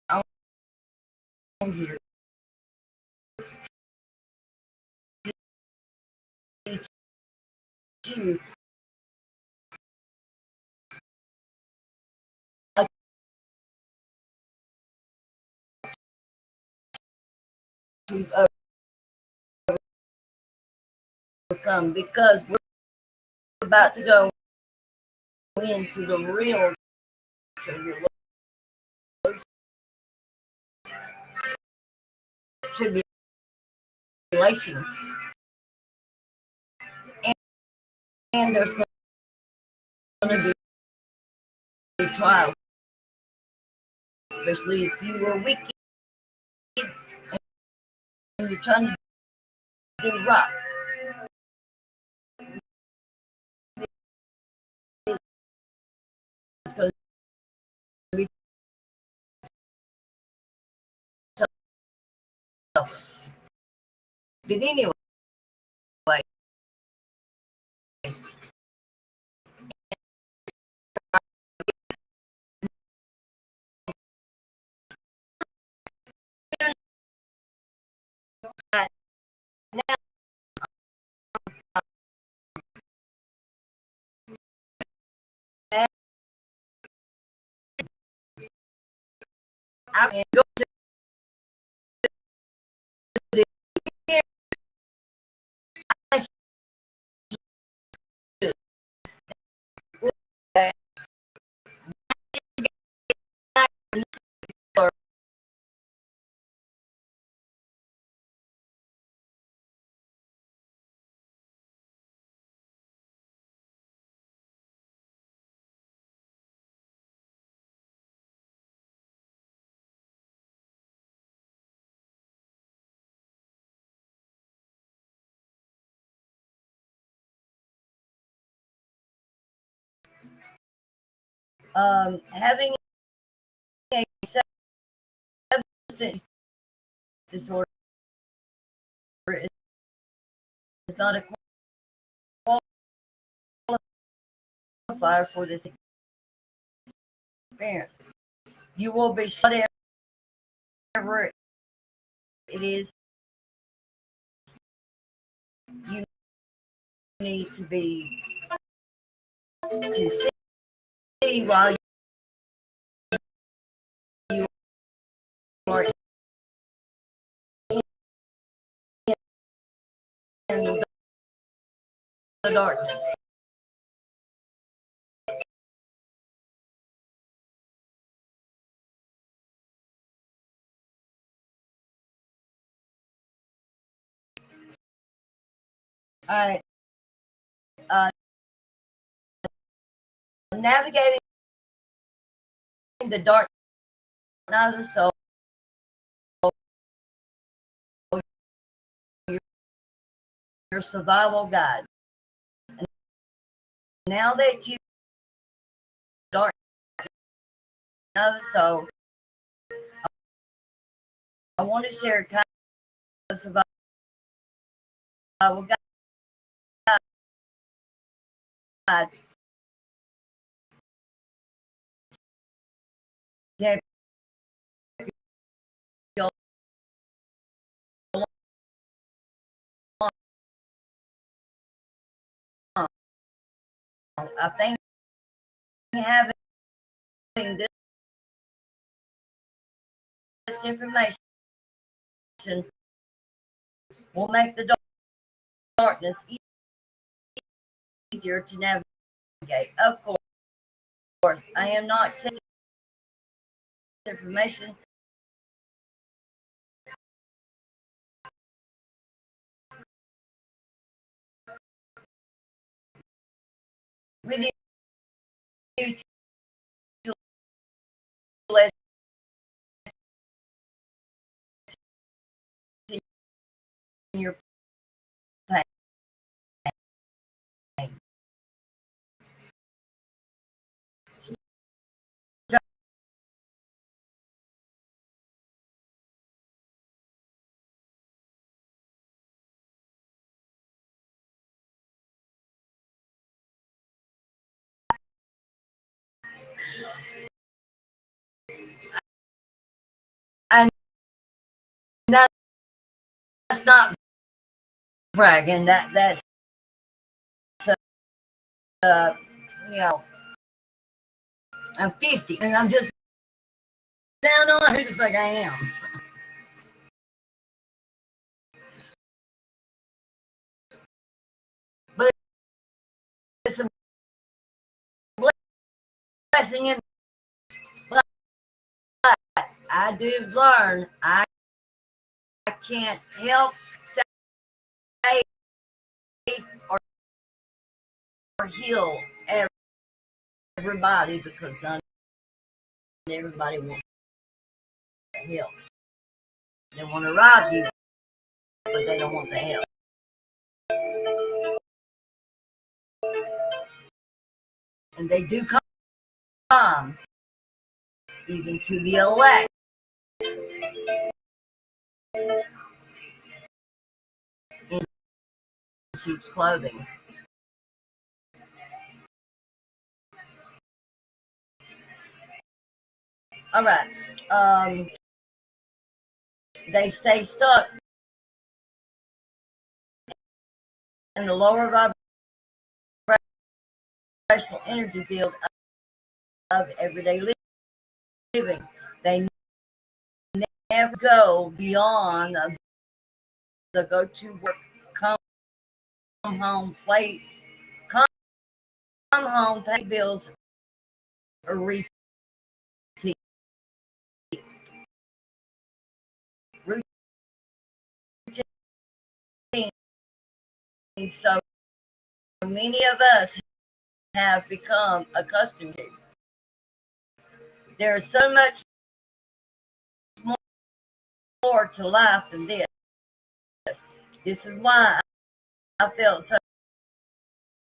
on here to teach you how to overcome, because we're about to go into the real tribulations, and, and there's going to be trials, especially if you were wicked. you're trying to do right. It's going to be tough. But anyway, now I can go to the having a substance disorder is not a qualifier for this experience. You will be whatever it is you need to be to see while you are in the darkness. All right. Navigating the dark night of the soul, your survival guide. And now that you dark night of the soul, I want to share kind of survival guide that you'll want. I think having this information will make the darkness easier to navigate. Of course, I am not sharing information with you to lessen your pain. And that's not bragging. That's uh, you know, I'm 50 and I'm just down on who the fuck I am. But it's a blessing in but I do learn I can't help save or heal everybody because not everybody wants help. They want to rob you. but they don't want the help. And they do come, even to the elect, in sheep's clothing. All right. They stay stuck in the lower vibrational energy field of everyday living. They never go beyond the go-to work, come home, come home, pay bills, or repeat. Routine. So many of us have become accustomed to. There is so much more to life than this. This is why I felt so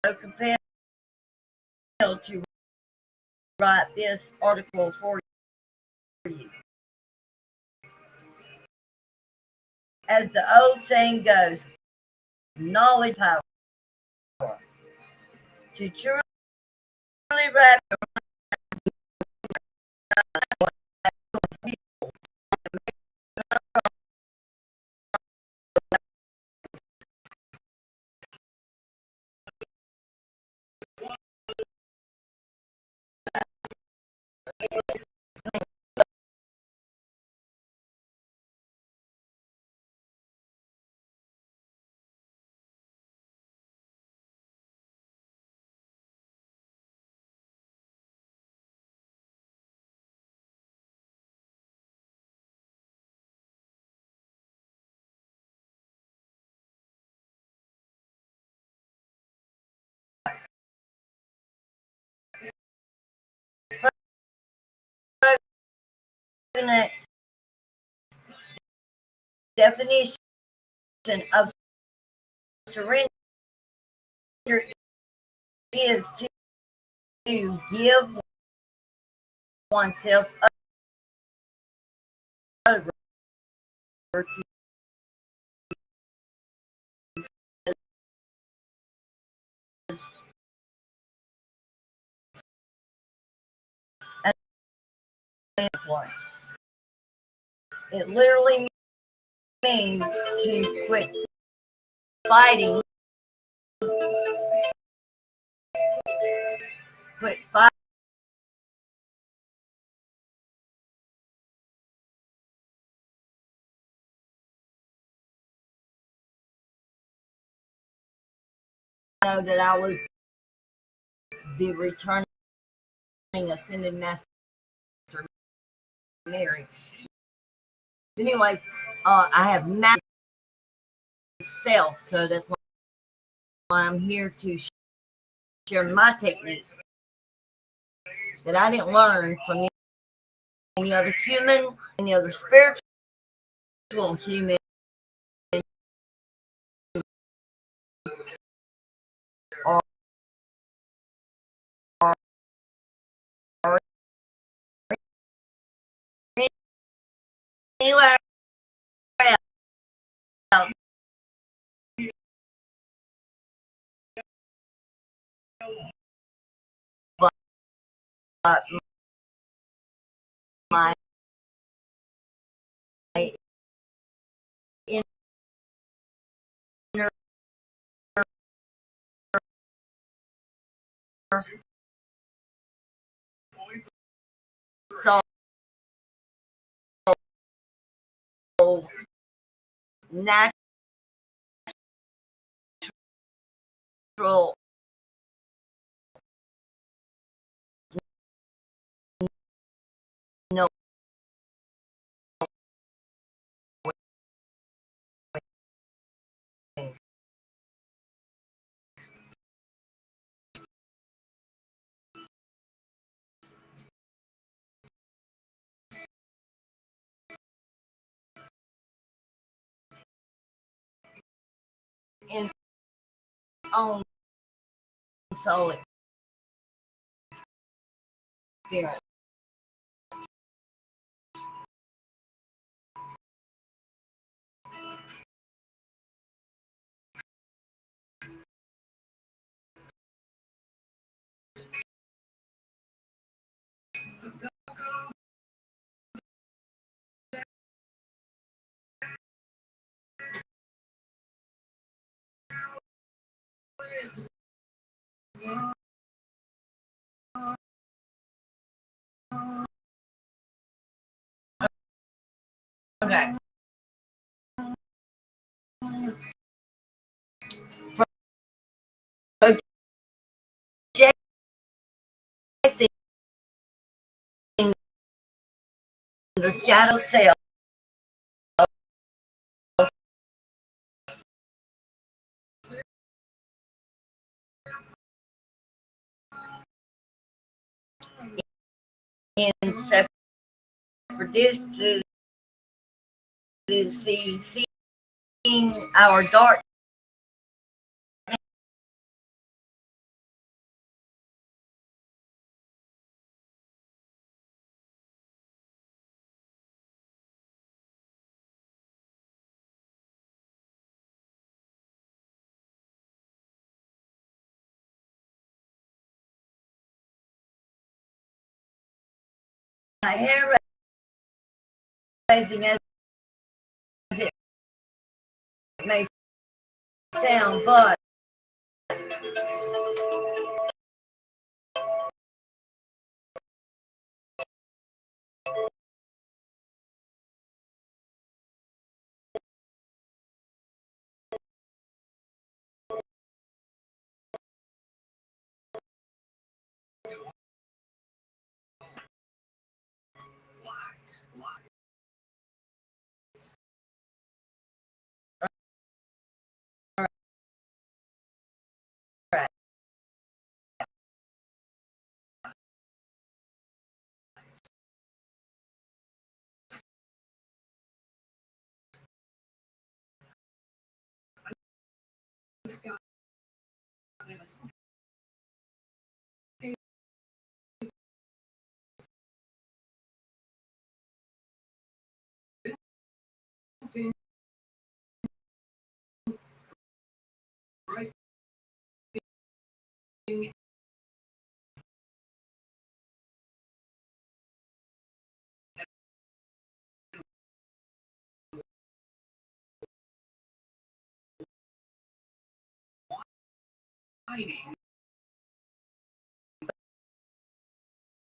compelled to write this article for you. As the old saying goes, knowledge power. To truly wrap next definition of surrender is to give oneself over to an influence. It literally means to quit fighting, quit fighting know that I was the returning ascended master Mary. Anyways, I have mastered self, so that's why I'm here to share my techniques that I didn't learn from any other human, any other spiritual human, or, or, or anywhere else. But my inner soul, natural, no own soul experience. Okay. Projecting the shadow self in separate seeing our dark hair raising as it may sound, but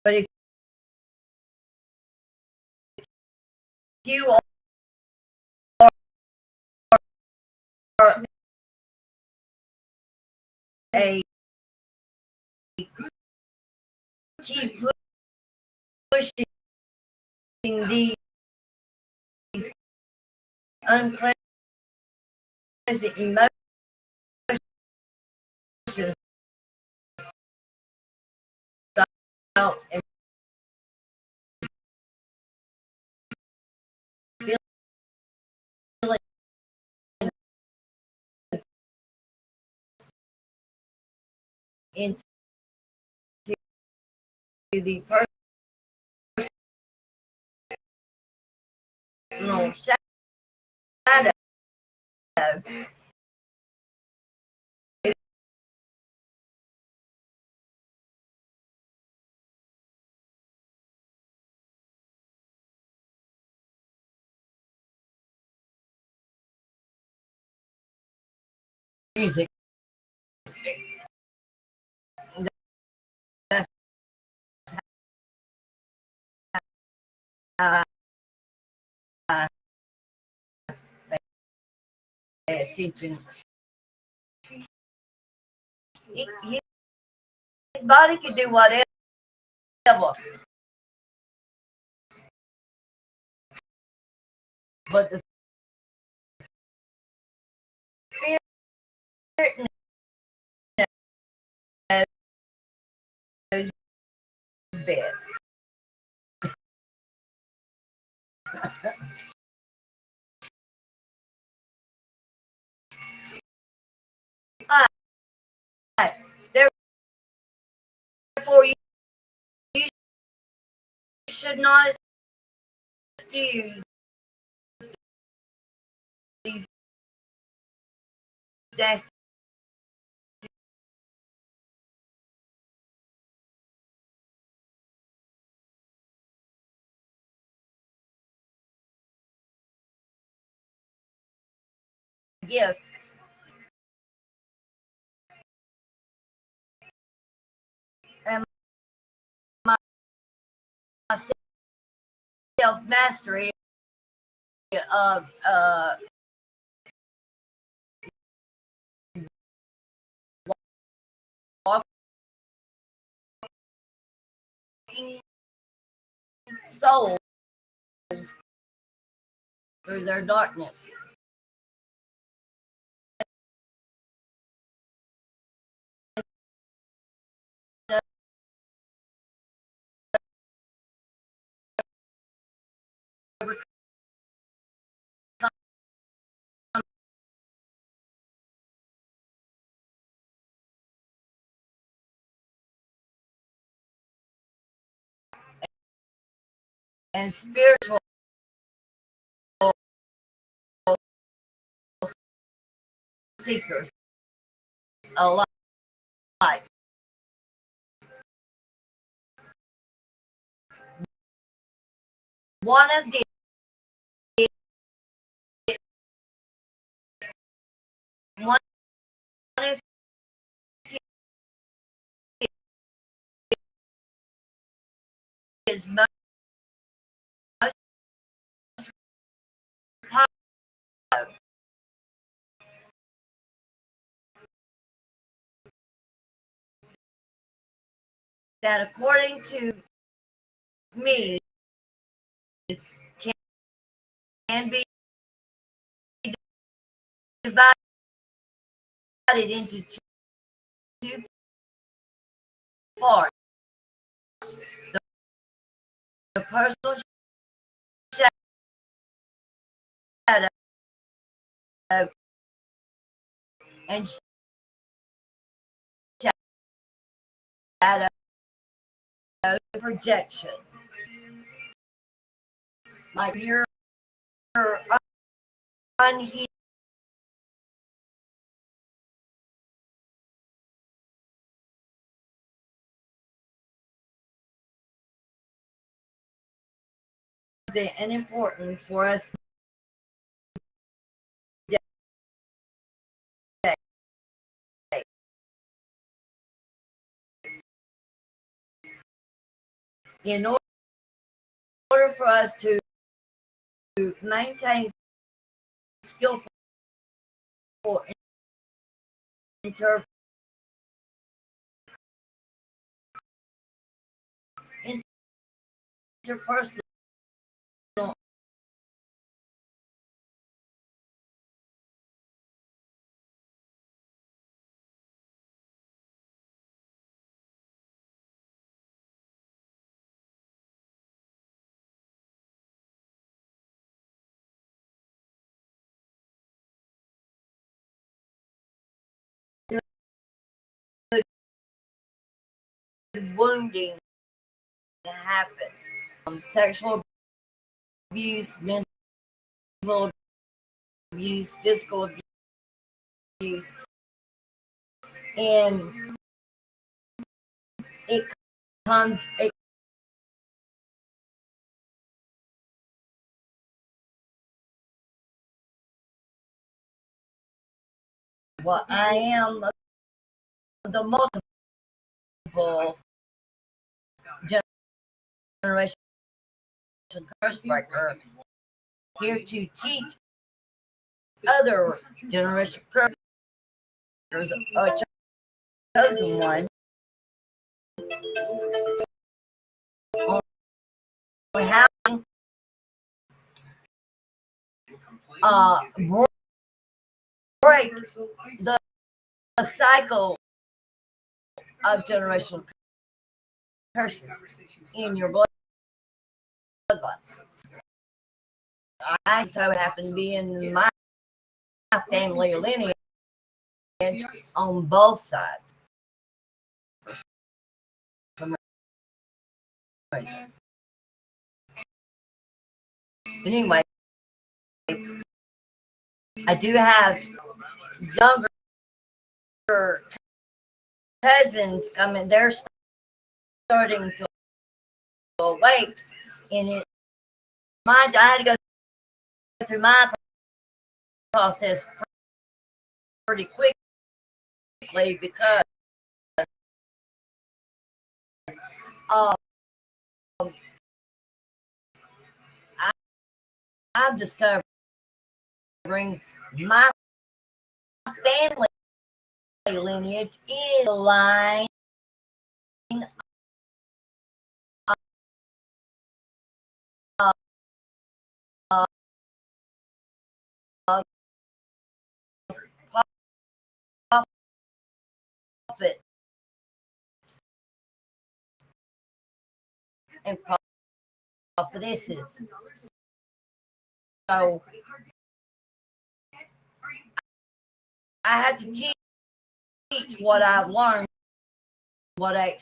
if you are a keep pushing these unpleasant emotions, thoughts, and feelings into the personal shadow music. That's how I pay attention. His body can do whatever, but the spirit knows best. Therefore, you should not excuse these nasty gift. And my self mastery of walking souls through their darkness. And spiritual seekers alike. One of the one of his most popular that, according to me, can be divided into two parts: the personal shadow and shadow projection. Like your unhealed and important for us today. In order for us to maintain skillful interpersonal wounding happens. Sexual abuse, mental abuse, physical abuse, and it comes. Well, I am the multiple generation curse breaker, here to teach other generation curse breakers, a chosen one, on how break the cycle of generational curses in your bloodline. I so happen to be in my family lineage on both sides. But anyway, I do have younger cousins coming. They're starting to awake, and I had to go through my process pretty quickly because um, I'm discovering my family lineage is the line of, of prophets and prophetesses. So I had to teach what I've learned, what I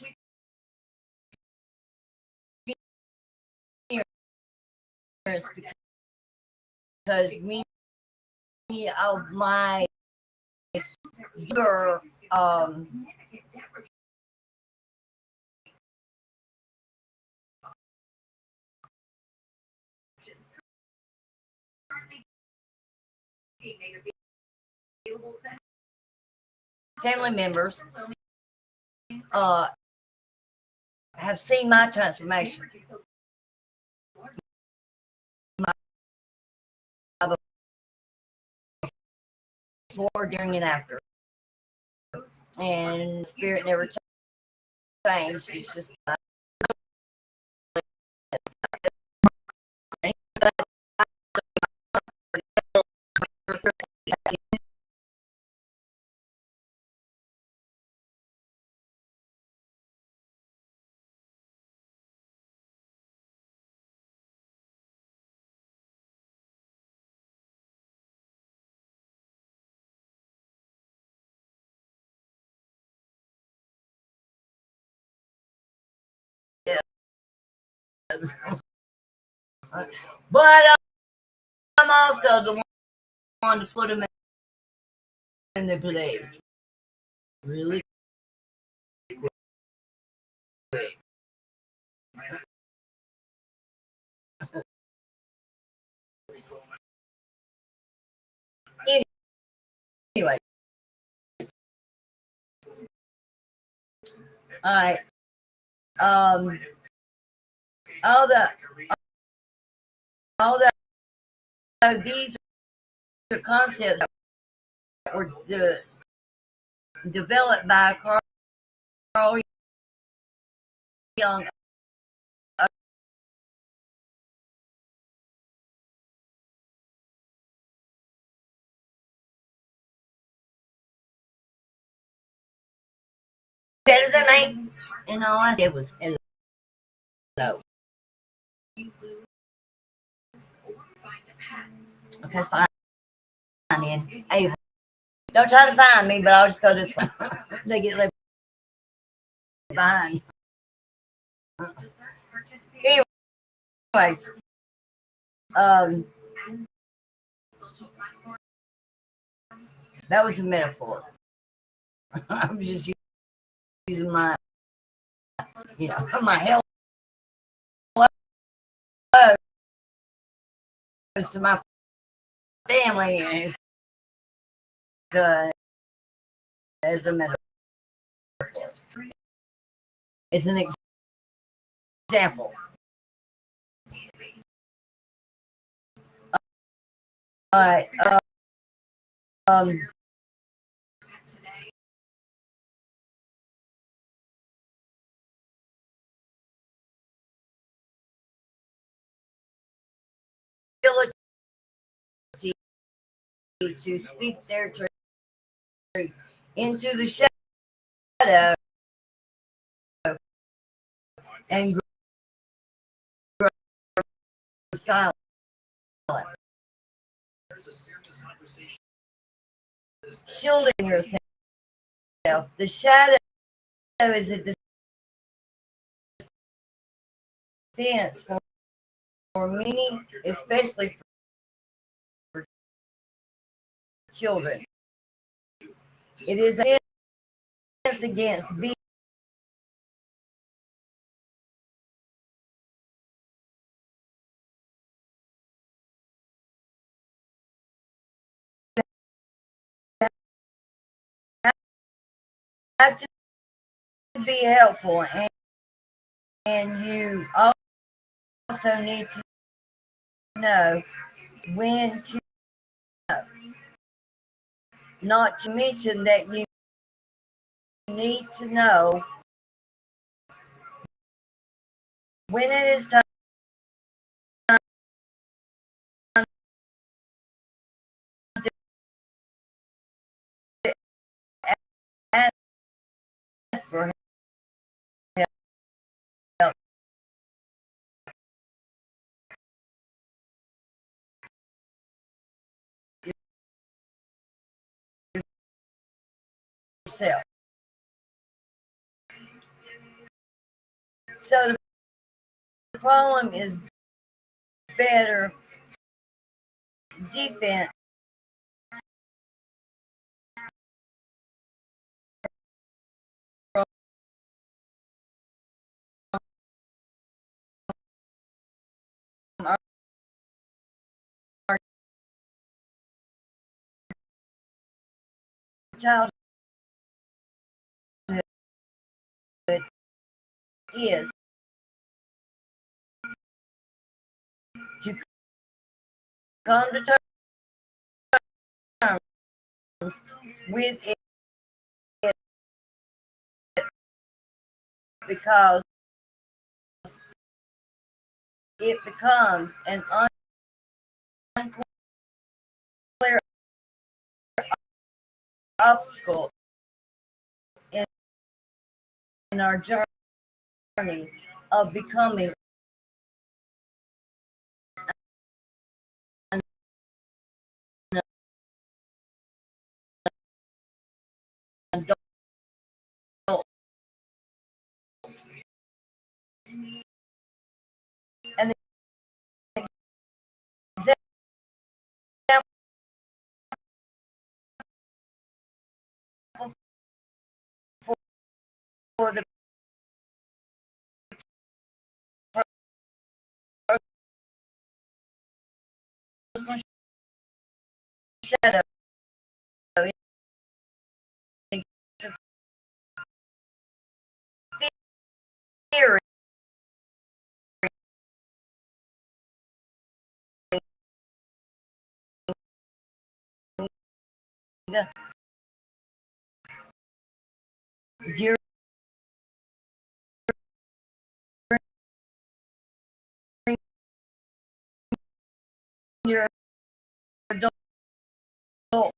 experienced, because many of my younger family members have seen my transformation, before, during, and after. And spirit never changed. It's just but I'm also the one to put them in the place. Really quick. Anyway, all right. All the these are concepts that were developed by Carl Jung. Better than and all I did was hello. Okay, fine. Then. Hey, don't try to find me, but I'll just go this way. They get left behind. Anyways, that was a metaphor. I'm just using my, my hello to my family as a metaphor. It's an example. All right. To speak their truth into the shadow and grow silent. Shielding yourself. The shadow is a defense for many, especially for children. It is a defense against being have to be helpful, and you also need to know when to, not to mention that you need to know when it is time to ask for help yourself. So the problem is better defense from our childhood is to come to terms with it, because it becomes an unclear obstacle in our journey of becoming an adult. An example for the personal shadow theory during your adult life.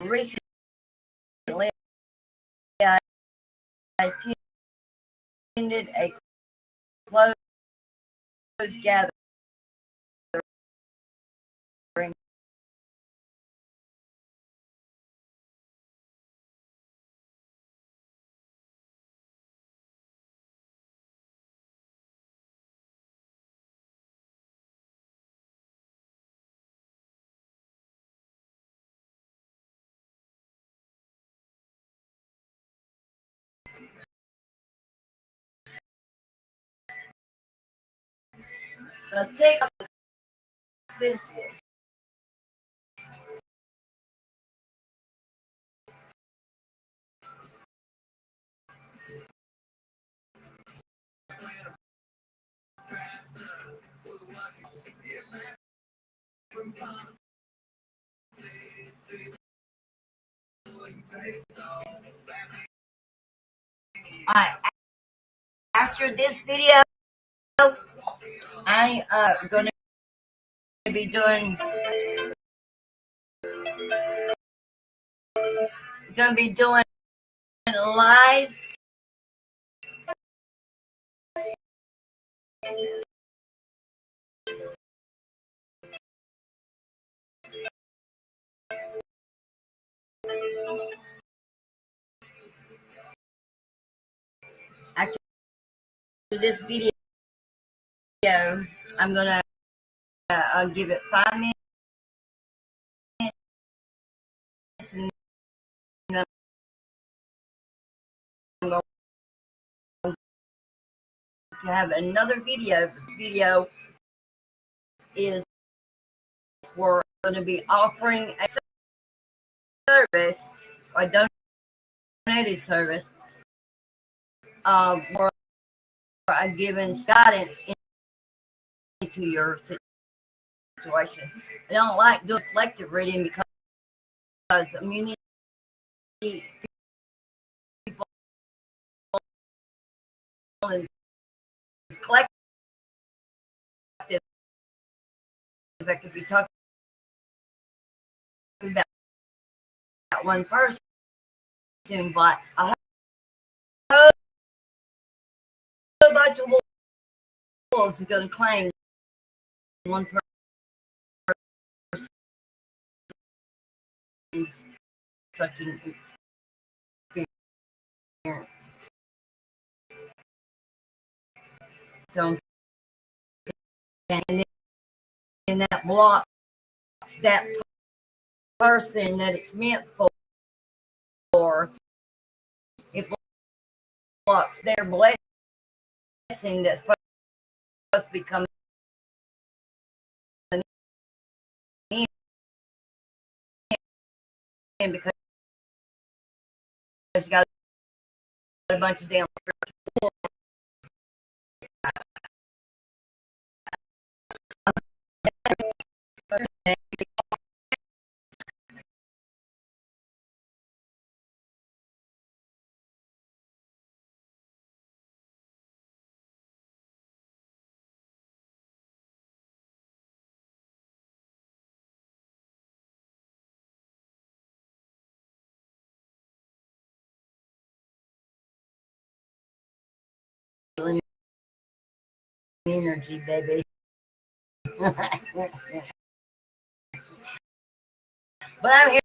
Recently, I attended a closed gathering Let's take sensitive. Alright, after this video, I gonna be doing live this video, I'm gonna give it 5 minutes, and then I'm going to have another video. This video is we're going to be offering a service, a donated service, where I'm giving guidance into your situation. I don't like doing collective reading because immunity people and collective, I could be talking about one person, but a whole bunch of wolves are going to claim one person's fucking experience. So, and then that blocks that person that it's meant for. It blocks their blessing that's supposed to be coming in because you got a bunch of damn. Energy, baby. But I'm here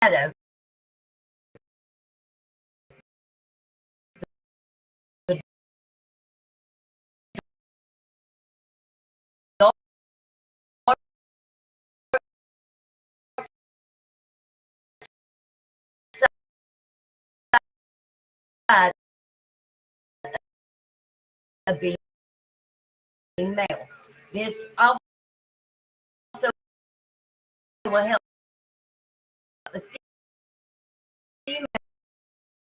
shadow. The dark side of being male. This also will help the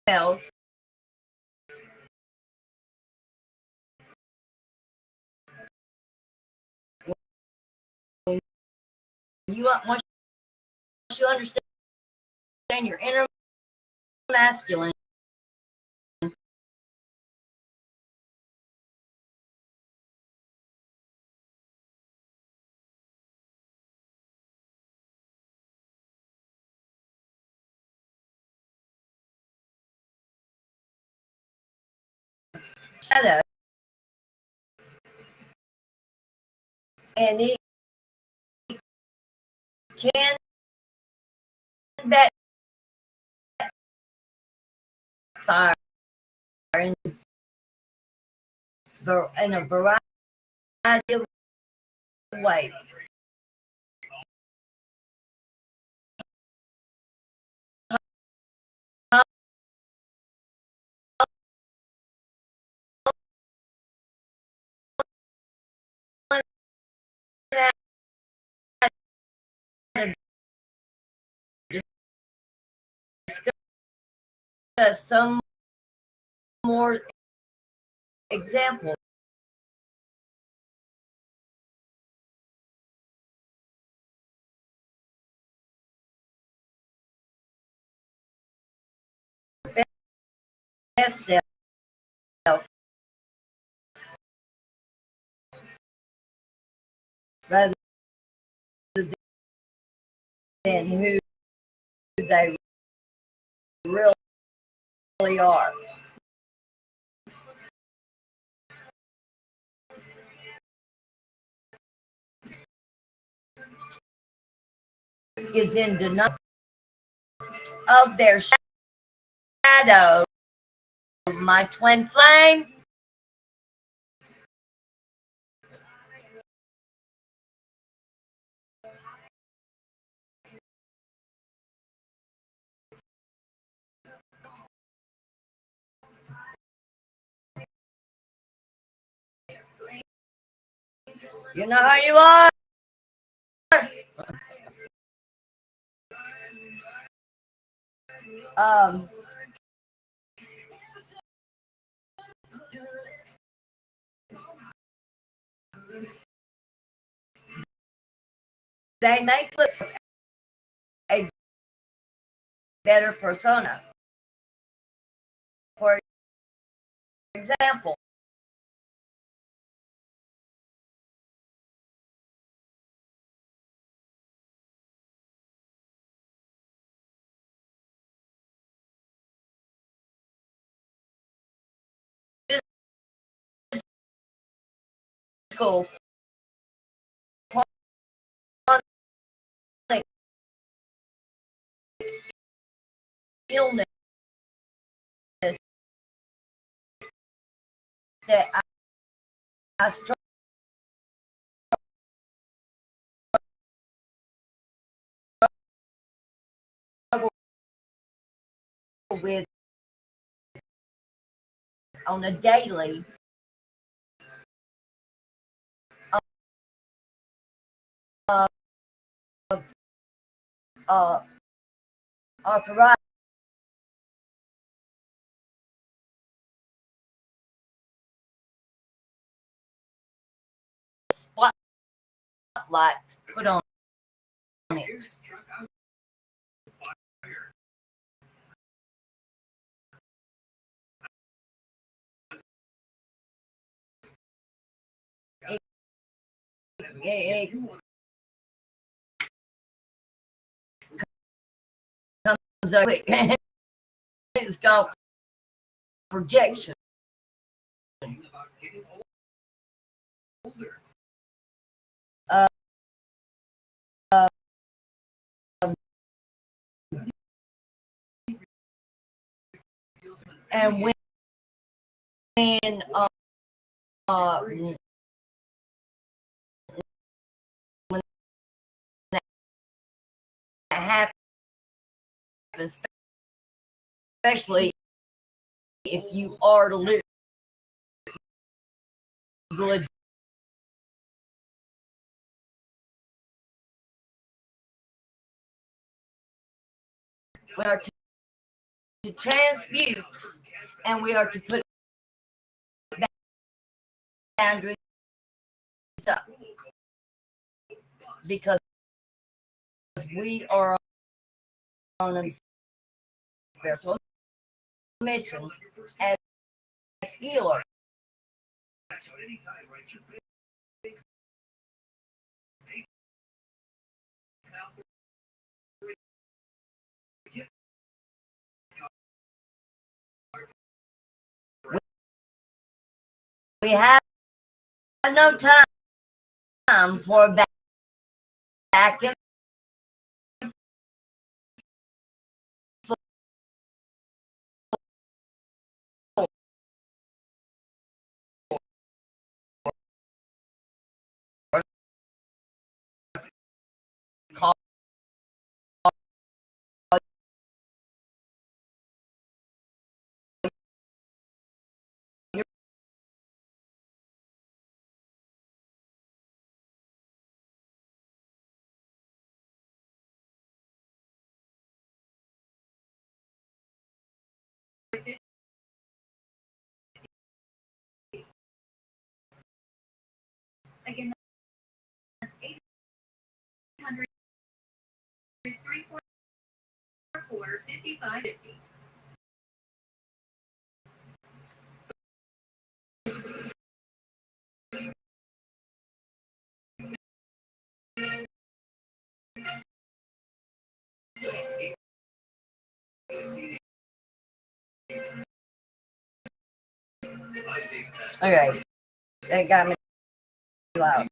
females once you understand your inner masculine. Shadow, and it can backfire in a variety of ways. Some more examples. Best self rather than who they really are. Is in denial of their shadow, my twin flame. You know how you are. Um, they may put a better persona. For example, physical illness that I struggle with on a daily. Uh, uh, Arthritis. Spotlights put on it. It comes up quick. It's called projection. Uh, and when when that happens, especially if you are to live good, we are to transmute and we are to put boundaries up because we are on a spiritual mission as healers. We have no time for back and Again, that's 800 344 5550. Okay, that got me loud.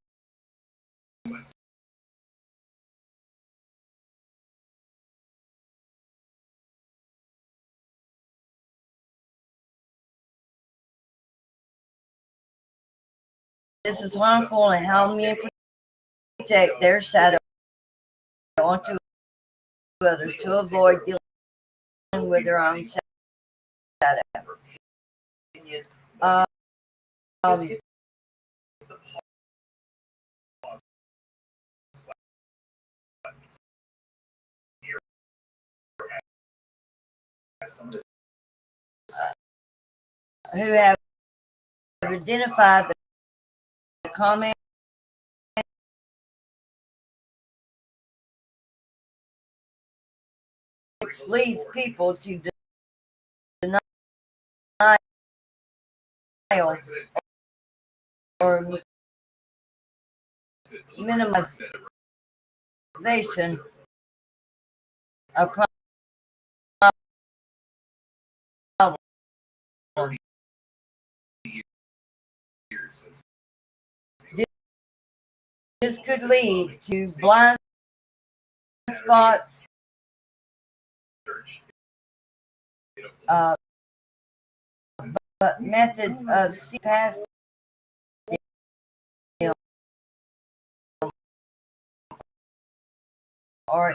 This is harmful and how men project their shadow onto others to avoid dealing with their own shadow. Um, who have identified the comment which leads people to denial or minimization of problems. This could lead to blind spots, but methods of see past or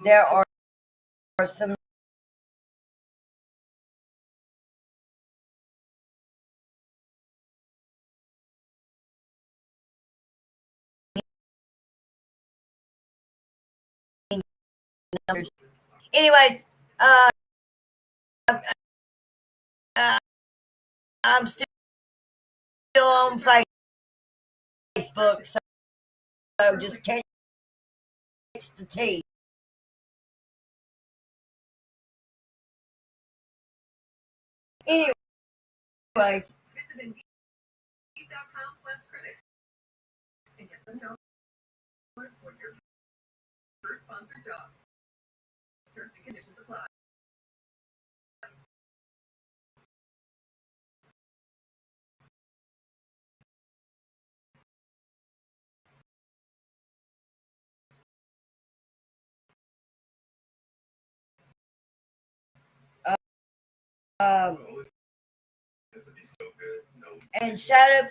there are some numbers. Anyways, I'm still on Facebook, so just catch the tea. Anyways, visit Indeed.com/credit and get some dollars towards your first sponsored job. Terms and conditions apply. And shadow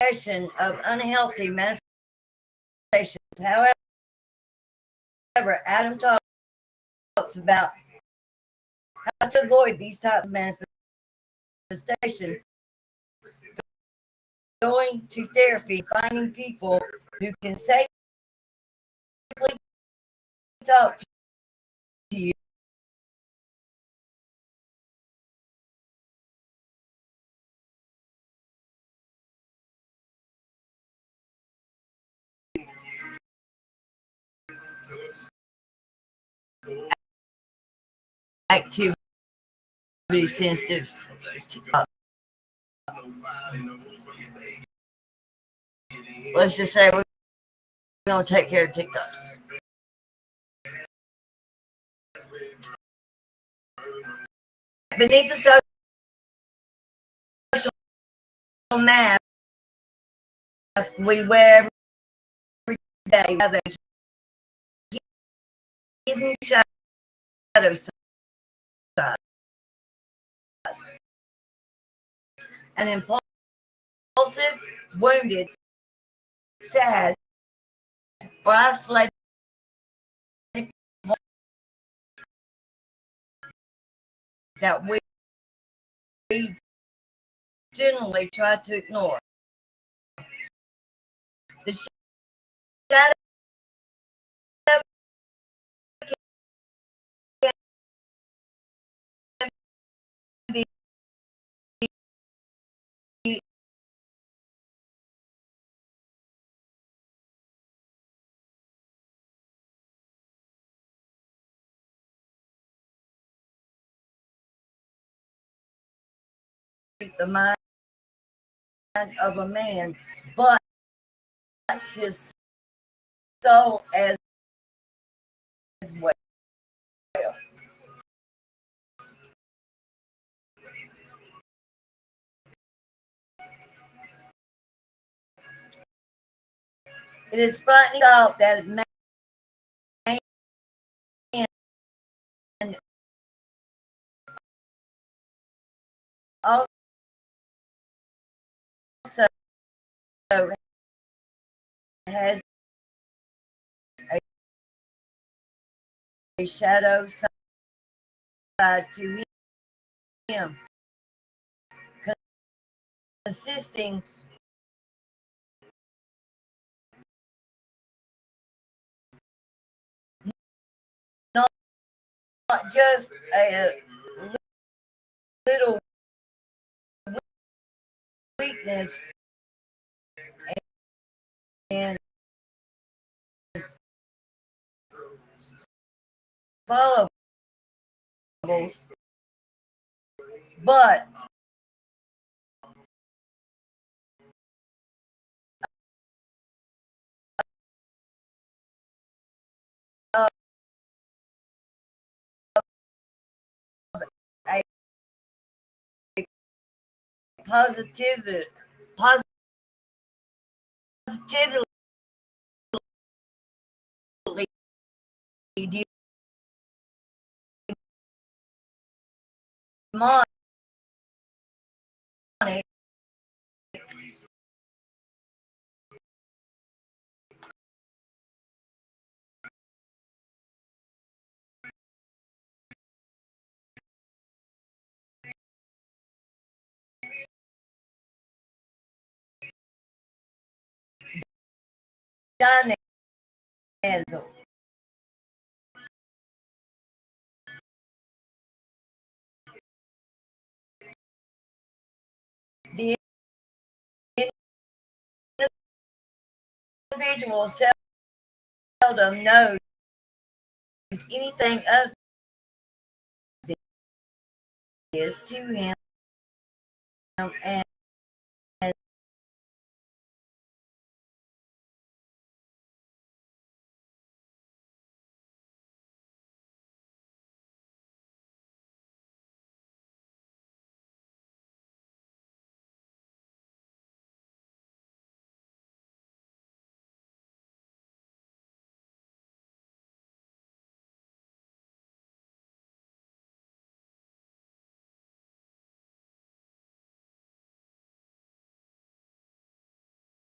possession of unhealthy manifestations. However, Adam talks about how to avoid these types of manifestations. Going to therapy, finding people who can safely talk to you. Activity sensitive. Let's just say we're going to take care of TikTok. Beneath the social mask we wear every day, have a hidden shadow side. An impulsive, wounded, sad, or isolated that we generally try to ignore. The shadow can be the mind of a man, but his soul as well. It is frightening thought that man also has a shadow side to him, consisting not just a little weakness and follables, but a positivity, positively demonic dynamism. The individual seldom knows anything of this to him, and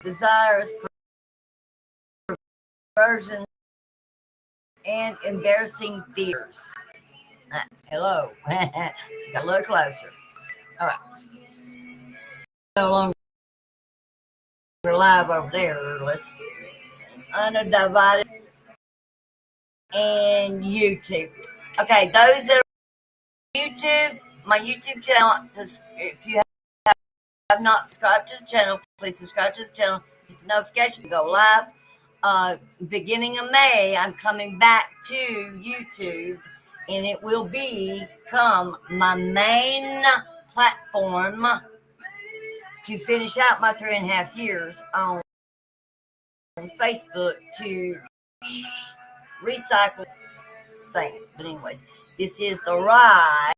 desires, perversions, and embarrassing fears. Hello. Got a little closer. All right. No longer live over there. Let's undivided and YouTube. Okay, those that are YouTube, my YouTube channel, if you have not subscribed to the channel, please subscribe to the channel. Hit the notification, go live. Beginning of May, I'm coming back to YouTube, and it will become my main platform to finish out my 3.5 years on Facebook to recycle things. But anyways, this is the rise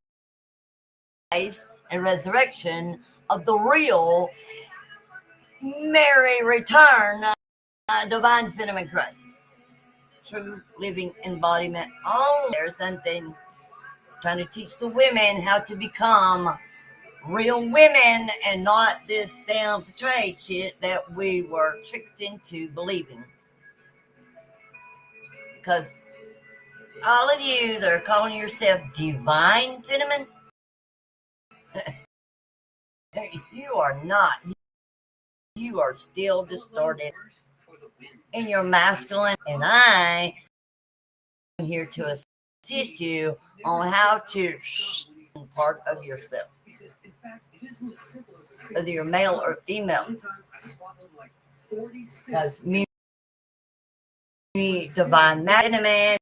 and resurrection of the real Mary return, divine feminine Christ. True living embodiment. Oh, there's something trying to teach the women how to become real women and not this damn portrayed shit that we were tricked into believing. Because all of you that are calling yourself divine feminine, you You are not. You are still distorted in your masculine, and I am here to assist you on how to part of yourself, whether you're male or female. Because me, divine man,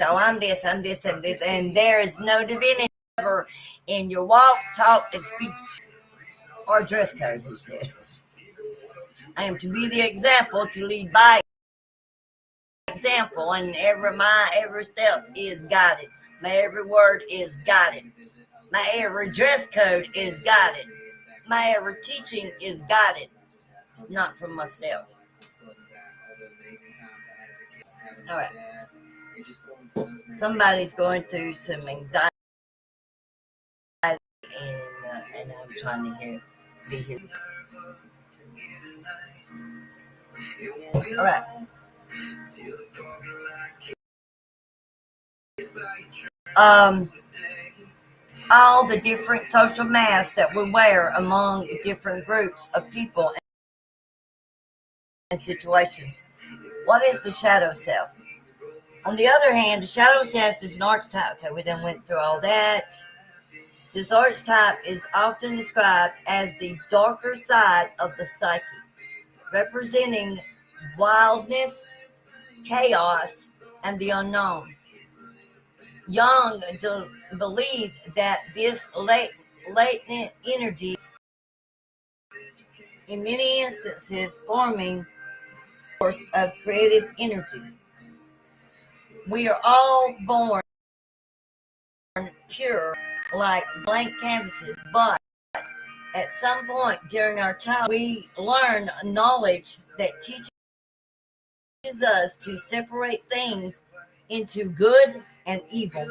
oh, I'm this, I'm this, and this, and there is no divinity ever in your walk, talk, and speech or dress code, he said. I am to be the example, to lead by example, and every step is guided. My every word is guided. My every dress code is guided. My every teaching is guided. It's not from myself. All right. Somebody's going through some anxiety, and I'm trying to be here. All right. All the different social masks that we wear among different groups of people and situations. What is the shadow self? On the other hand, the shadow self is an archetype. Okay, we done went through all that. This archetype is often described as the darker side of the psyche, representing wildness, chaos, and the unknown. Jung believed that this latent energy, in many instances, forming a source of creative energy. We are all born pure, like blank canvases, but at some point during our childhood, we learn knowledge that teaches us to separate things into good and evil.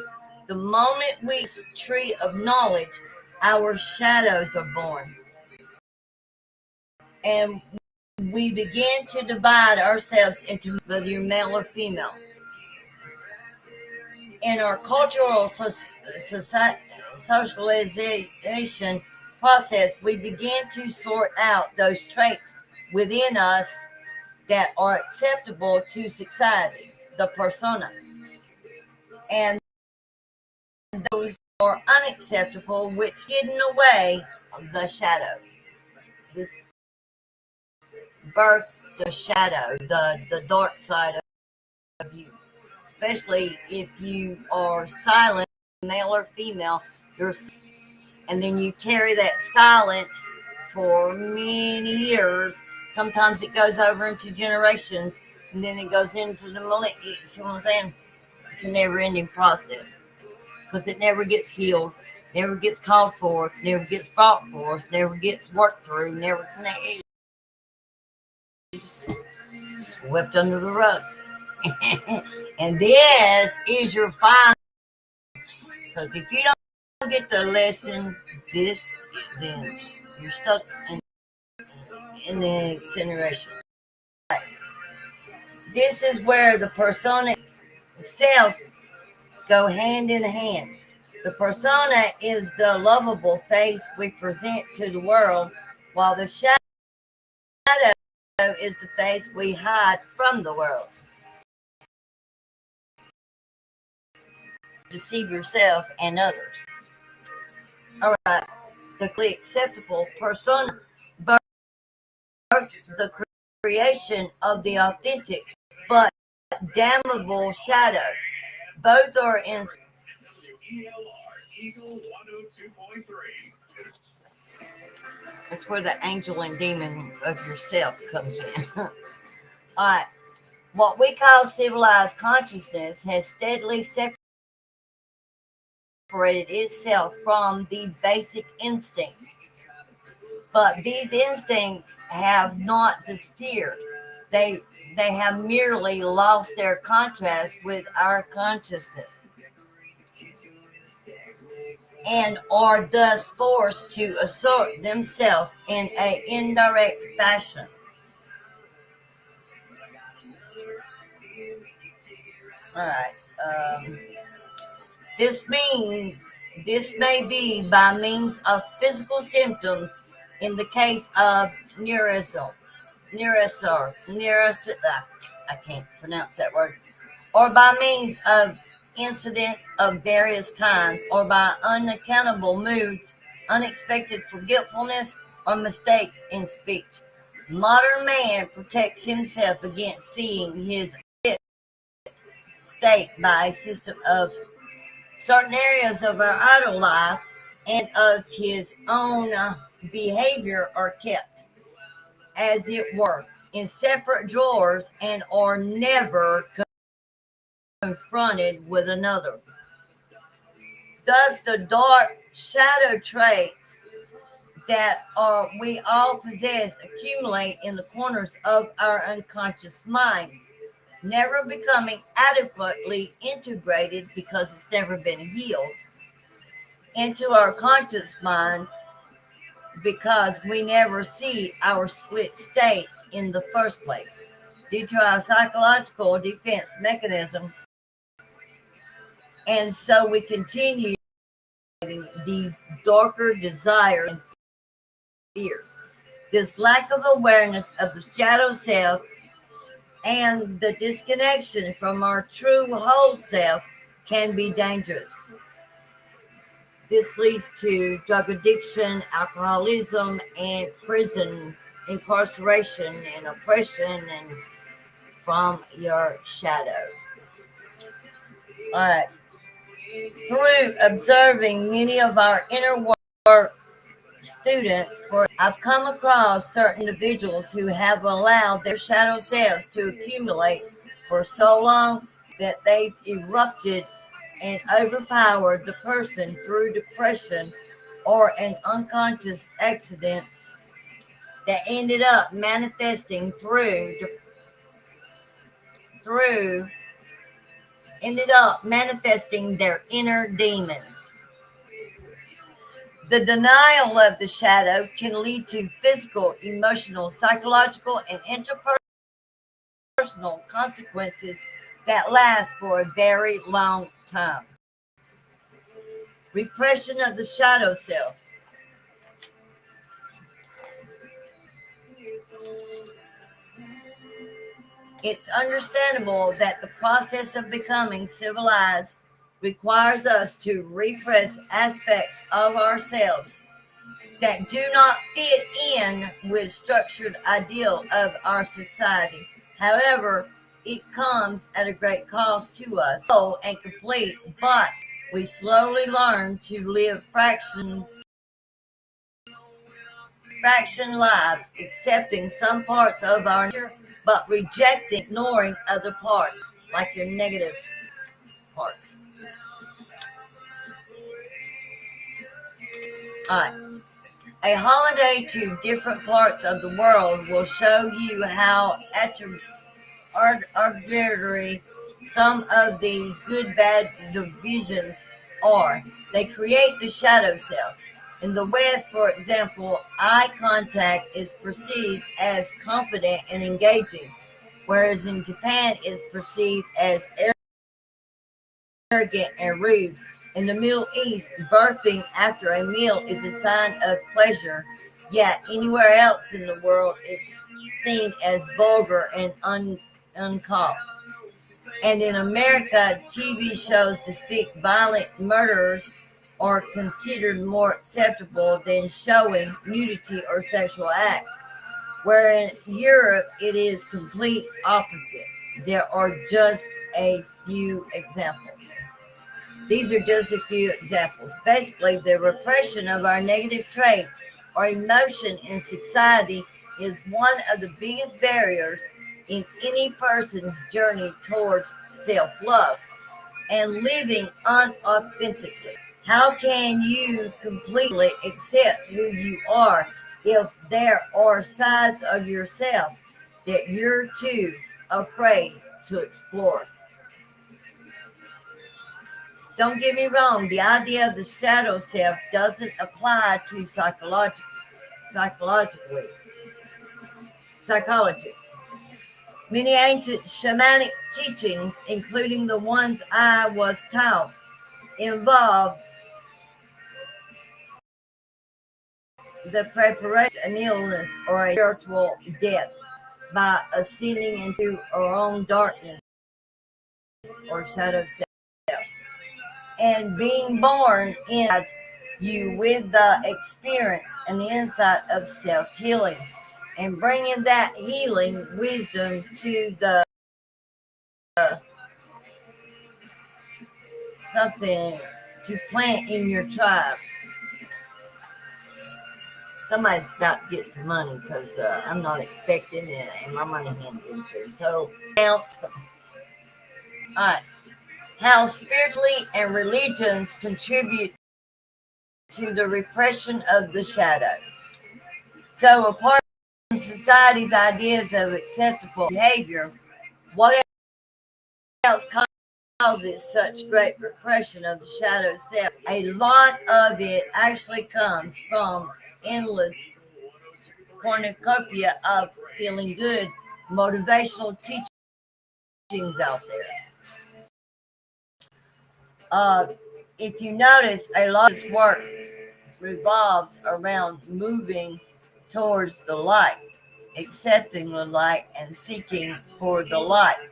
The moment we tree of knowledge, our shadows are born. And we begin to divide ourselves into whether you're male or female. In our cultural socialization process, we begin to sort out those traits within us that are acceptable to society, the persona, and those are unacceptable, which hidden away the shadow. This births the shadow, the dark side of you, especially if you are silent, male or female, and then you carry that silence for many years. Sometimes it goes over into generations, and then it goes into the millennium. See what I'm saying? It's a never-ending process because it never gets healed, never gets called forth, never gets brought forth, never gets worked through, never connected. Just swept under the rug. And this is your final. Because if you don't get the lesson, then you're stuck in the incineration. This is where the persona itself go hand in hand. The persona is the lovable face we present to the world, while the shadow is the face we hide from the world. Deceive yourself and others. All right, the acceptable persona birth the creation of the authentic but damnable shadow. Both are in. That's where the angel and demon of yourself comes in. All right. What we call civilized consciousness has steadily separated itself from the basic instincts. But these instincts have not disappeared. They have merely lost their contrast with our consciousness and are thus forced to assert themselves in an indirect fashion. All right. This may be by means of physical symptoms In the case of neurosis, I can't pronounce that word, or by means of incidents of various kinds, or by unaccountable moods, unexpected forgetfulness, or mistakes in speech. Modern man protects himself against seeing his state by a system of certain areas of our idle life and of his own behavior are kept, as it were, in separate drawers and are never confronted with another. Thus, the dark shadow traits that we all possess accumulate in the corners of our unconscious minds, never becoming adequately integrated because it's never been healed into our conscious mind because we never see our split state in the first place due to our psychological defense mechanism. And so we continue these darker desires and fears. This lack of awareness of the shadow self and the disconnection from our true whole self can be dangerous. This leads to drug addiction, alcoholism, and prison incarceration and oppression and from your shadow. All right. Through observing many of our inner work students, I've come across certain individuals who have allowed their shadow selves to accumulate for so long that they've erupted and overpowered the person through depression or an unconscious accident that ended up manifesting through ended up manifesting their inner demons. The denial of the shadow can lead to physical, emotional, psychological, and interpersonal consequences that last for a very long time. Repression of the shadow self. It's understandable that the process of becoming civilized requires us to repress aspects of ourselves that do not fit in with structured ideal of our society. However, it comes at a great cost to us, whole and complete, but we slowly learn to live fraction lives, accepting some parts of our nature, but rejecting, ignoring other parts, like your negative parts. All right. A holiday to different parts of the world will show you how arbitrary some of these good bad divisions are. They create the shadow self. In the West, for example, eye contact is perceived as confident and engaging, whereas in Japan it's perceived as arrogant and rude. In the Middle East, burping after a meal is a sign of pleasure, yet anywhere else in the world it's seen as vulgar and uncouth. And in America, TV shows depict violent murders are considered more acceptable than showing nudity or sexual acts, where in Europe it is complete opposite. There are just a few examples. These are just a few examples. Basically, the repression of our negative traits or emotion in society is one of the biggest barriers in any person's journey towards self-love and living unauthentically. How can you completely accept who you are if there are sides of yourself that you're too afraid to explore? Don't get me wrong, the idea of the shadow self doesn't apply to psychologically. Psychology. Many ancient shamanic teachings, including the ones I was taught, involve the preparation of an illness or a spiritual death by ascending into our own darkness or shadow of self, and being born in you with the experience and the insight of self-healing, and bringing that healing wisdom to the something to plant in your tribe. Somebody's got to get some money because I'm not expecting it, and my money hands into. So, bounce. All right. How spiritually and religions contribute to the repression of the shadow. So, apart from society's ideas of acceptable behavior, what else causes such great repression of the shadow self? A lot of it actually comes from endless cornucopia of feeling good, motivational teachings out there. Uh, if you notice, a lot of this work revolves around moving towards the light, accepting the light, and seeking for the light.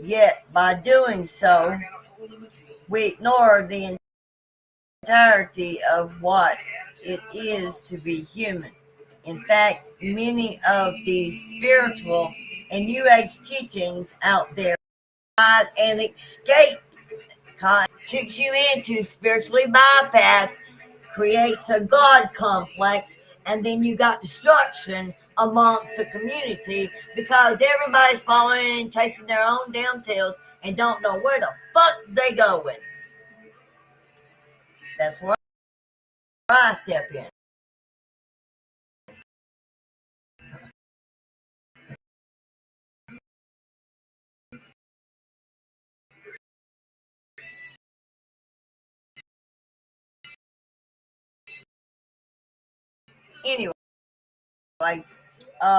Yet, by doing so, we ignore the entirety of what it is to be human. In fact, many of the spiritual and New Age teachings out there provide an escape, tricks you into spiritually bypass, creates a God complex, and then you got destruction amongst the community because everybody's following and chasing their own damn tails and don't know where the fuck they going. That's where I step in. Anyways, um,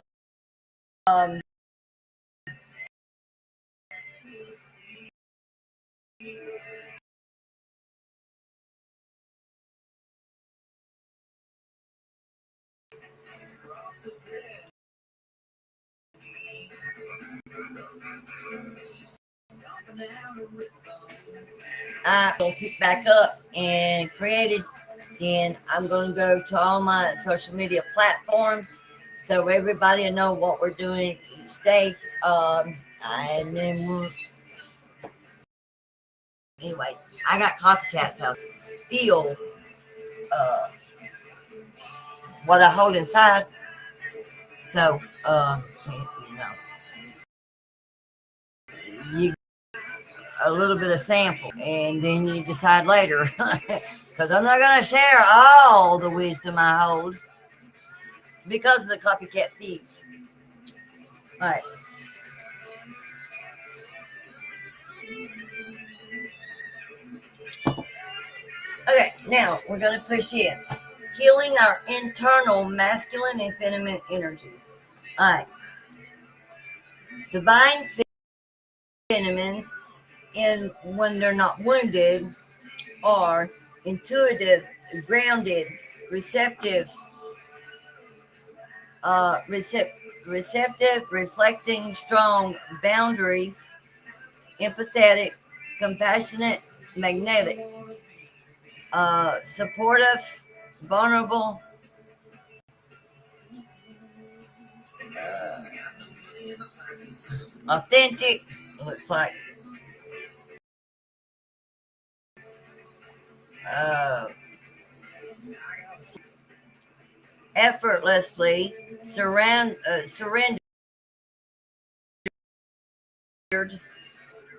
I will pick back up and created. And I'm going to go to all my social media platforms so everybody will know what we're doing each day. And then, anyways, I got copycats out steal uh, what I hold inside. So, you know, you a little bit of sample, and then you decide later. Because I'm not going to share all the wisdom I hold because of the copycat thieves. All right. Okay, now we're going to push in. Healing our internal masculine and feminine energies. All right. Divine feminines, in when they're not wounded, are intuitive, grounded, receptive, uh, recep- receptive, reflecting strong boundaries, empathetic, compassionate, magnetic, supportive, vulnerable, authentic. Looks like uh, effortlessly surrendered,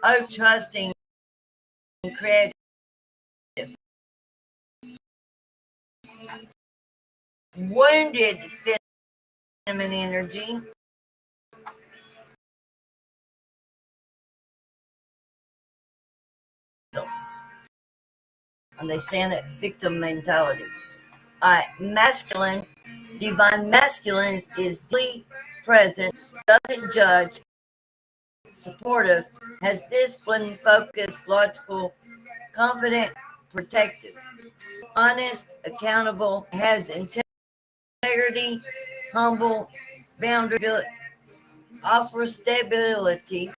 oh, trusting, creative, wounded feminine energy, and they stand at victim mentality. Masculine, divine masculine is deeply present, doesn't judge, supportive, has discipline, focused, logical, confident, protective, honest, accountable, has integrity, humble, boundary, offer stability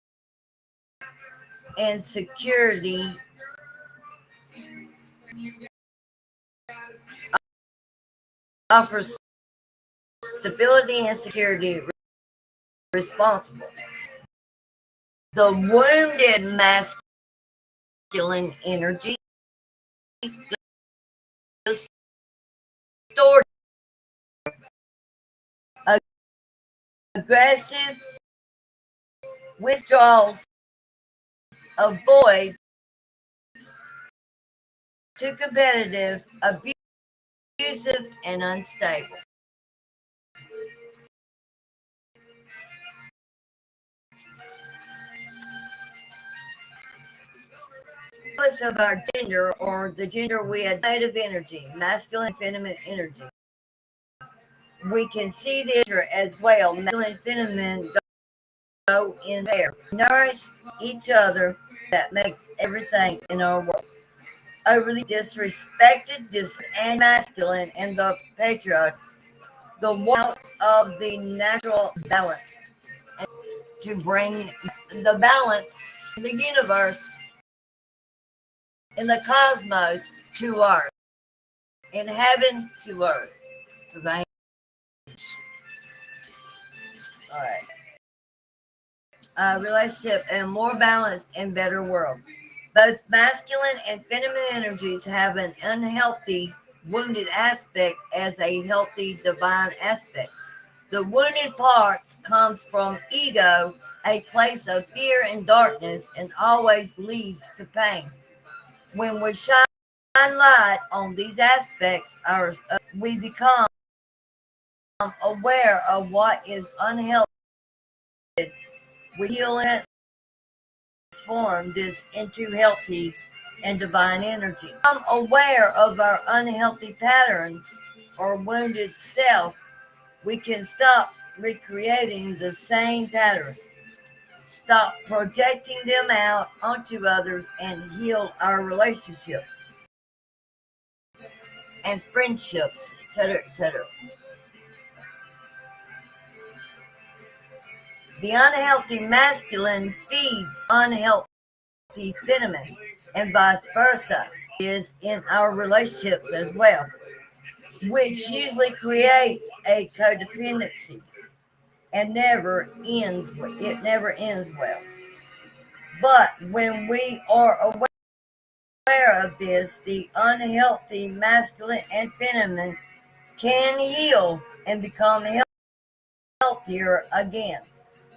and security, offers stability and security, responsible. The wounded masculine energy, distorted, aggressive, withdrawals, avoid, too competitive, abusive, and unstable. Regardless of our gender or the gender we have, native energy, masculine, feminine energy. We can see this as well. Masculine and feminine go in there, nourish each other. That makes everything in our world overly disrespected, and masculine, and the patriarch, the out of the natural balance, and to bring the balance in the universe, in the cosmos, to earth, in heaven to earth. All right. Relationship and more balanced and better world. Both masculine and feminine energies have an unhealthy, wounded aspect as a healthy divine aspect. The wounded parts comes from ego, a place of fear and darkness, and always leads to pain. When we shine light on these aspects, we become aware of what is unhealthy. We heal and transform this into healthy and divine energy. Become aware of our unhealthy patterns or wounded self. We can stop recreating the same patterns, stop projecting them out onto others, and heal our relationships and friendships, etc., etc. The unhealthy masculine feeds unhealthy feminine, and vice versa is in our relationships as well, which usually creates a codependency and it never ends well. But when we are aware of this, the unhealthy masculine and feminine can heal and become healthier again.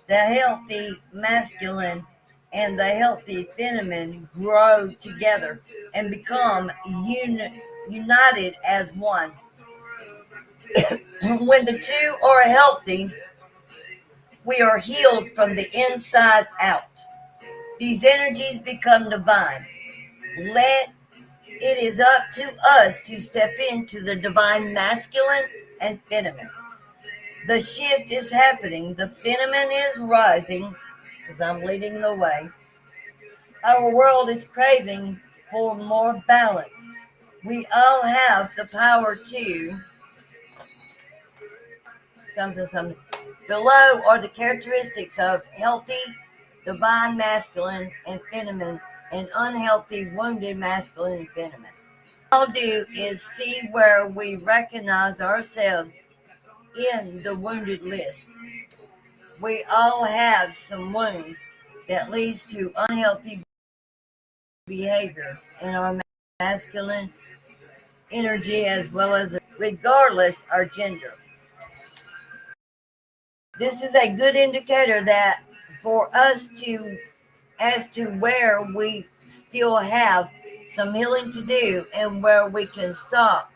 The healthy masculine and the healthy feminine grow together and become united as one. When the two are healthy, we are healed from the inside out. These energies become divine. It is up to us to step into the divine masculine and feminine. The shift is happening. The feminine is rising because I'm leading the way. Our world is craving for more balance. We all have the power to something. Below are the characteristics of healthy, divine masculine and feminine, and unhealthy, wounded masculine and feminine. All do is see where we recognize ourselves in the wounded list. We all have some wounds that leads to unhealthy behaviors in our masculine energy as well as regardless our gender. This is a good indicator that for us to as to where we still have some healing to do and where we can step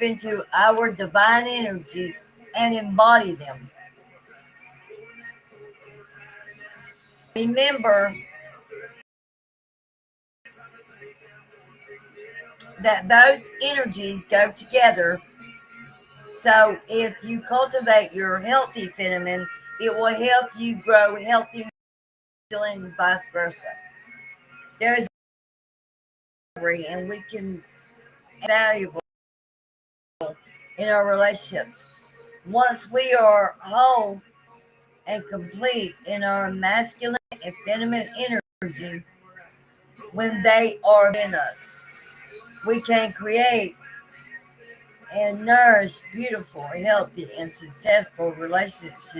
into our divine energy and embody them. Remember that those energies go together. So if you cultivate your healthy feminine, it will help you grow healthy and vice versa. There is and we can valuable in our relationships. Once we are whole and complete in our masculine and feminine energy, when they are in us, we can create and nourish beautiful, healthy, and successful relationships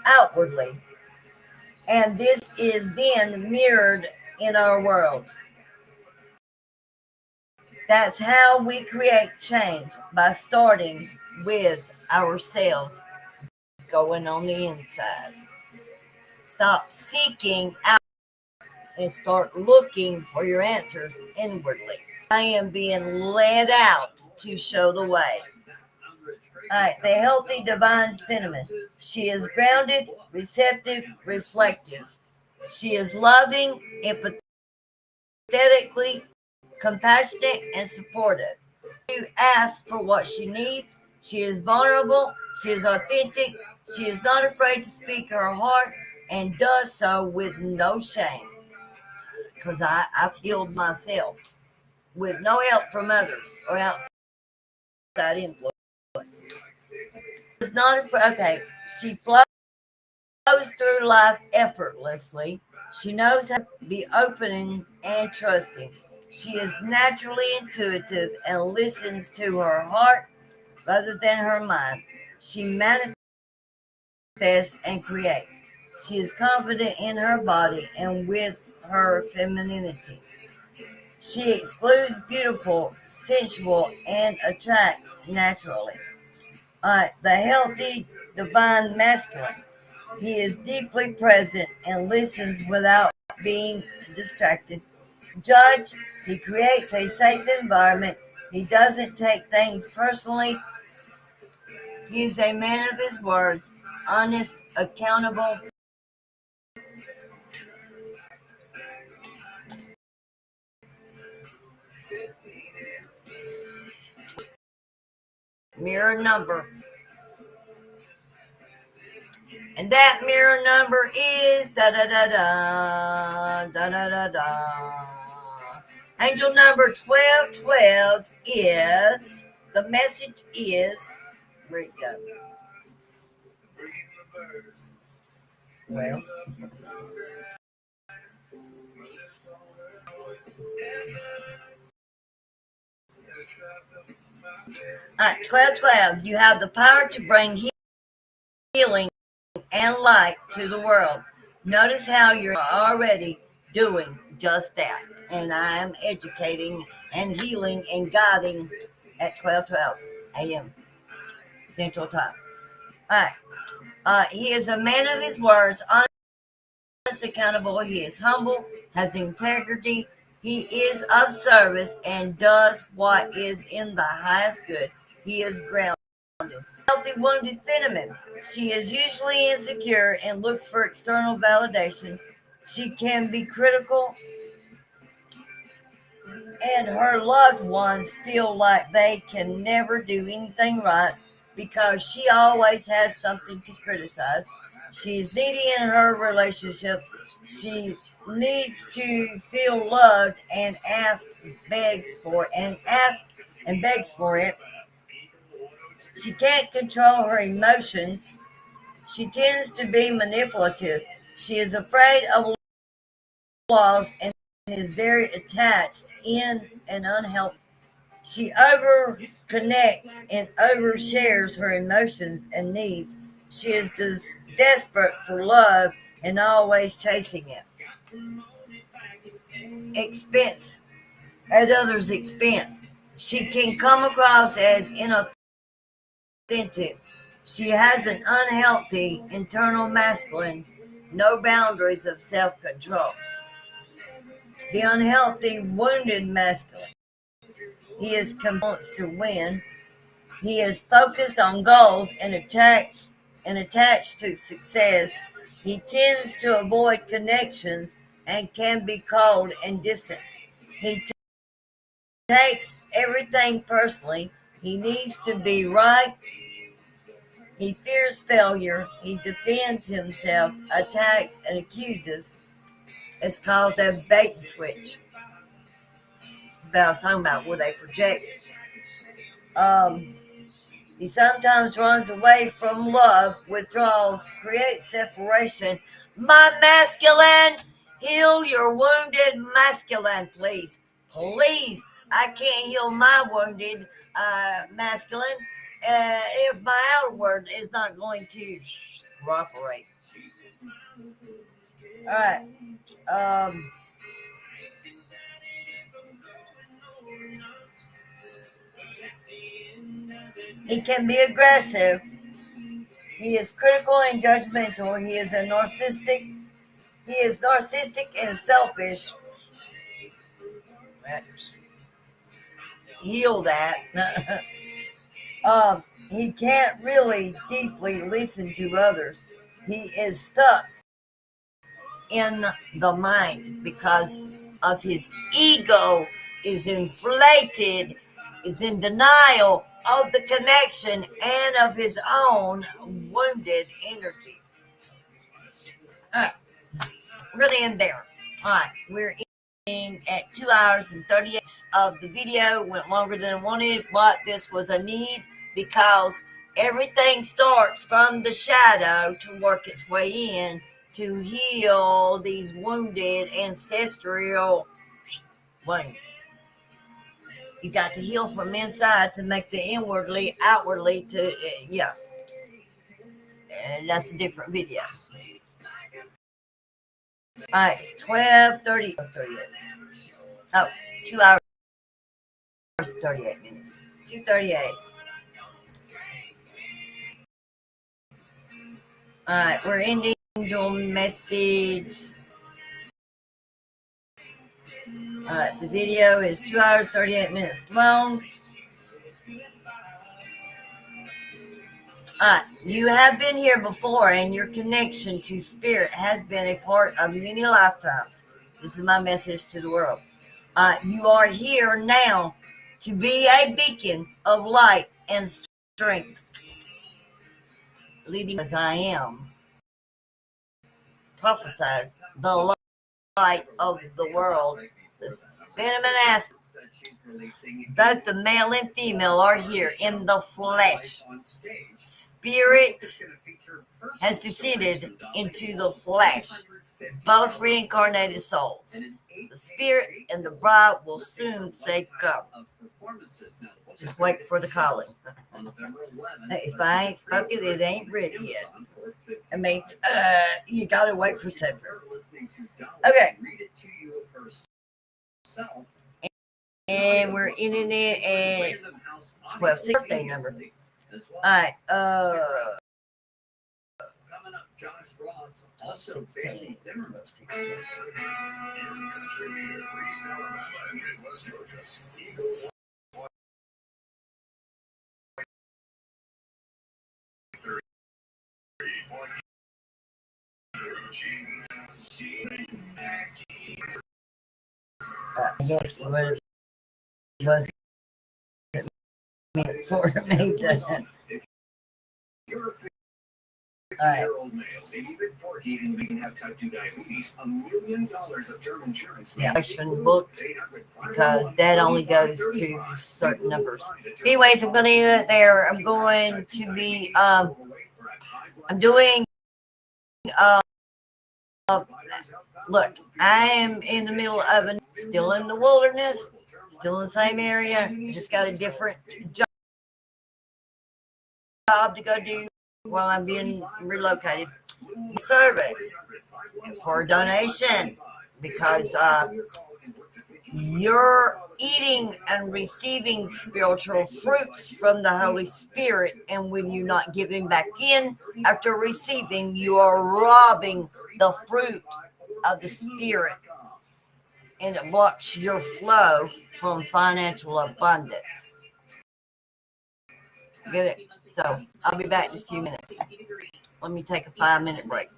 outwardly. And this is then mirrored in our world. That's how we create change, by starting with ourselves, going on the inside. Stop seeking out and start looking for your answers inwardly. I am being led out to show the way. All right, the healthy divine feminine. She is grounded, receptive, reflective. She is loving, empathetically compassionate, and supportive. To ask for what she needs. She is vulnerable. She is authentic. She is not afraid to speak her heart and does so with no shame. Because I've healed myself with no help from others or outside influence. It's not okay. She flows through life effortlessly. She knows how to be open and trusting. She is naturally intuitive and listens to her heart rather than her mind. She manifests and creates. She is confident in her body and with her femininity. She exudes beautiful, sensual, and attracts naturally. The healthy, divine masculine. He is deeply present and listens without being distracted. Judge, he creates a safe environment. He doesn't take things personally. He's a man of his words, honest, accountable. Mirror number. And that mirror number is da da da da da da da da. Angel number 1212 is the message is where it go? Well, all right, 1212. You have the power to bring healing and light to the world. Notice how you're already doing just that. And I am educating and healing and guiding at 12:12 a.m. Central Time. All right. He is a man of his words, honest, accountable. He is humble, has integrity. He is of service and does what is in the highest good. He is grounded. Healthy, wounded feminine. She is usually insecure and looks for external validation. She can be critical, and her loved ones feel like they can never do anything right because she always has something to criticize. She's needy in her relationships. She needs to feel loved and begs for it. She can't control her emotions. She tends to be manipulative. She is afraid of loss and is very attached in and unhealthy. She over connects and overshares her emotions and needs. She is desperate for love and always chasing it. Expense at others' expense. She can come across as inauthentic. She has an unhealthy internal masculine, no boundaries of self control. The unhealthy, wounded masculine. He is convinced to win. He is focused on goals and attached to success. He tends to avoid connections and can be cold and distant. He takes everything personally. He needs to be right. He fears failure. He defends himself, attacks, and accuses. It's called the bait and switch that I was talking about, where they project. Um, He sometimes runs away from love, withdraws, creates separation. My masculine, heal your wounded masculine, please. Please. I can't heal my wounded masculine if my outward is not going to cooperate. All right. Um, he can be aggressive. He is critical and judgmental. He is a narcissistic. He is narcissistic and selfish. Heal that. He can't really deeply listen to others. He is stuck in the mind because of his ego is inflated, is in denial of the connection and of his own wounded energy. All right, we're gonna end there. All right, we're in at 2 hours and 38 of the video. Went longer than I wanted, but this was a need because everything starts from the shadow to work its way in to heal these wounded ancestral wounds. You got to heal from inside to make the inwardly, outwardly to, yeah. And that's a different video. All right, it's 12:30. Oh, 2 hours, 38 minutes. 2:38. All right, we're ending angel message. The video is 2 hours, 38 minutes long. You have been here before, and your connection to spirit has been a part of many lifetimes. This is my message to the world. You are here now to be a beacon of light and strength, leading as I am. Prophesies the light of the world. The feminine aspect, both the male and female, are here in the flesh. Spirit has descended into the flesh, both reincarnated souls. The spirit and the bride will soon say go. Just wait for the calling. If I ain't spoken, it ain't ready yet. It means you gotta wait for September. Okay. And we're ending it at 12. Birthday number. All right. 16. 16. I guess what it was for me to. All right. Yeah, question book because that only goes to certain numbers. Anyways, I'm going to end it there. I'm going to be I'm doing look, I am in the middle of still in the wilderness, still in the same area. Just got a different job to go do while I'm being relocated. Service for a donation because you're eating and receiving spiritual fruits from the Holy Spirit, and when you're not giving back in after receiving, you are robbing the fruit of the Spirit, and it blocks your flow from financial abundance. Get it? So I'll be back in a few minutes. Let me take a 5-minute break.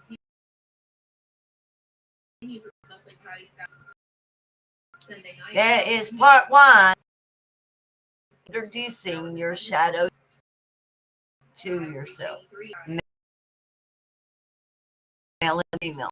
That is part 1. Introducing your shadow to yourself. Male and female.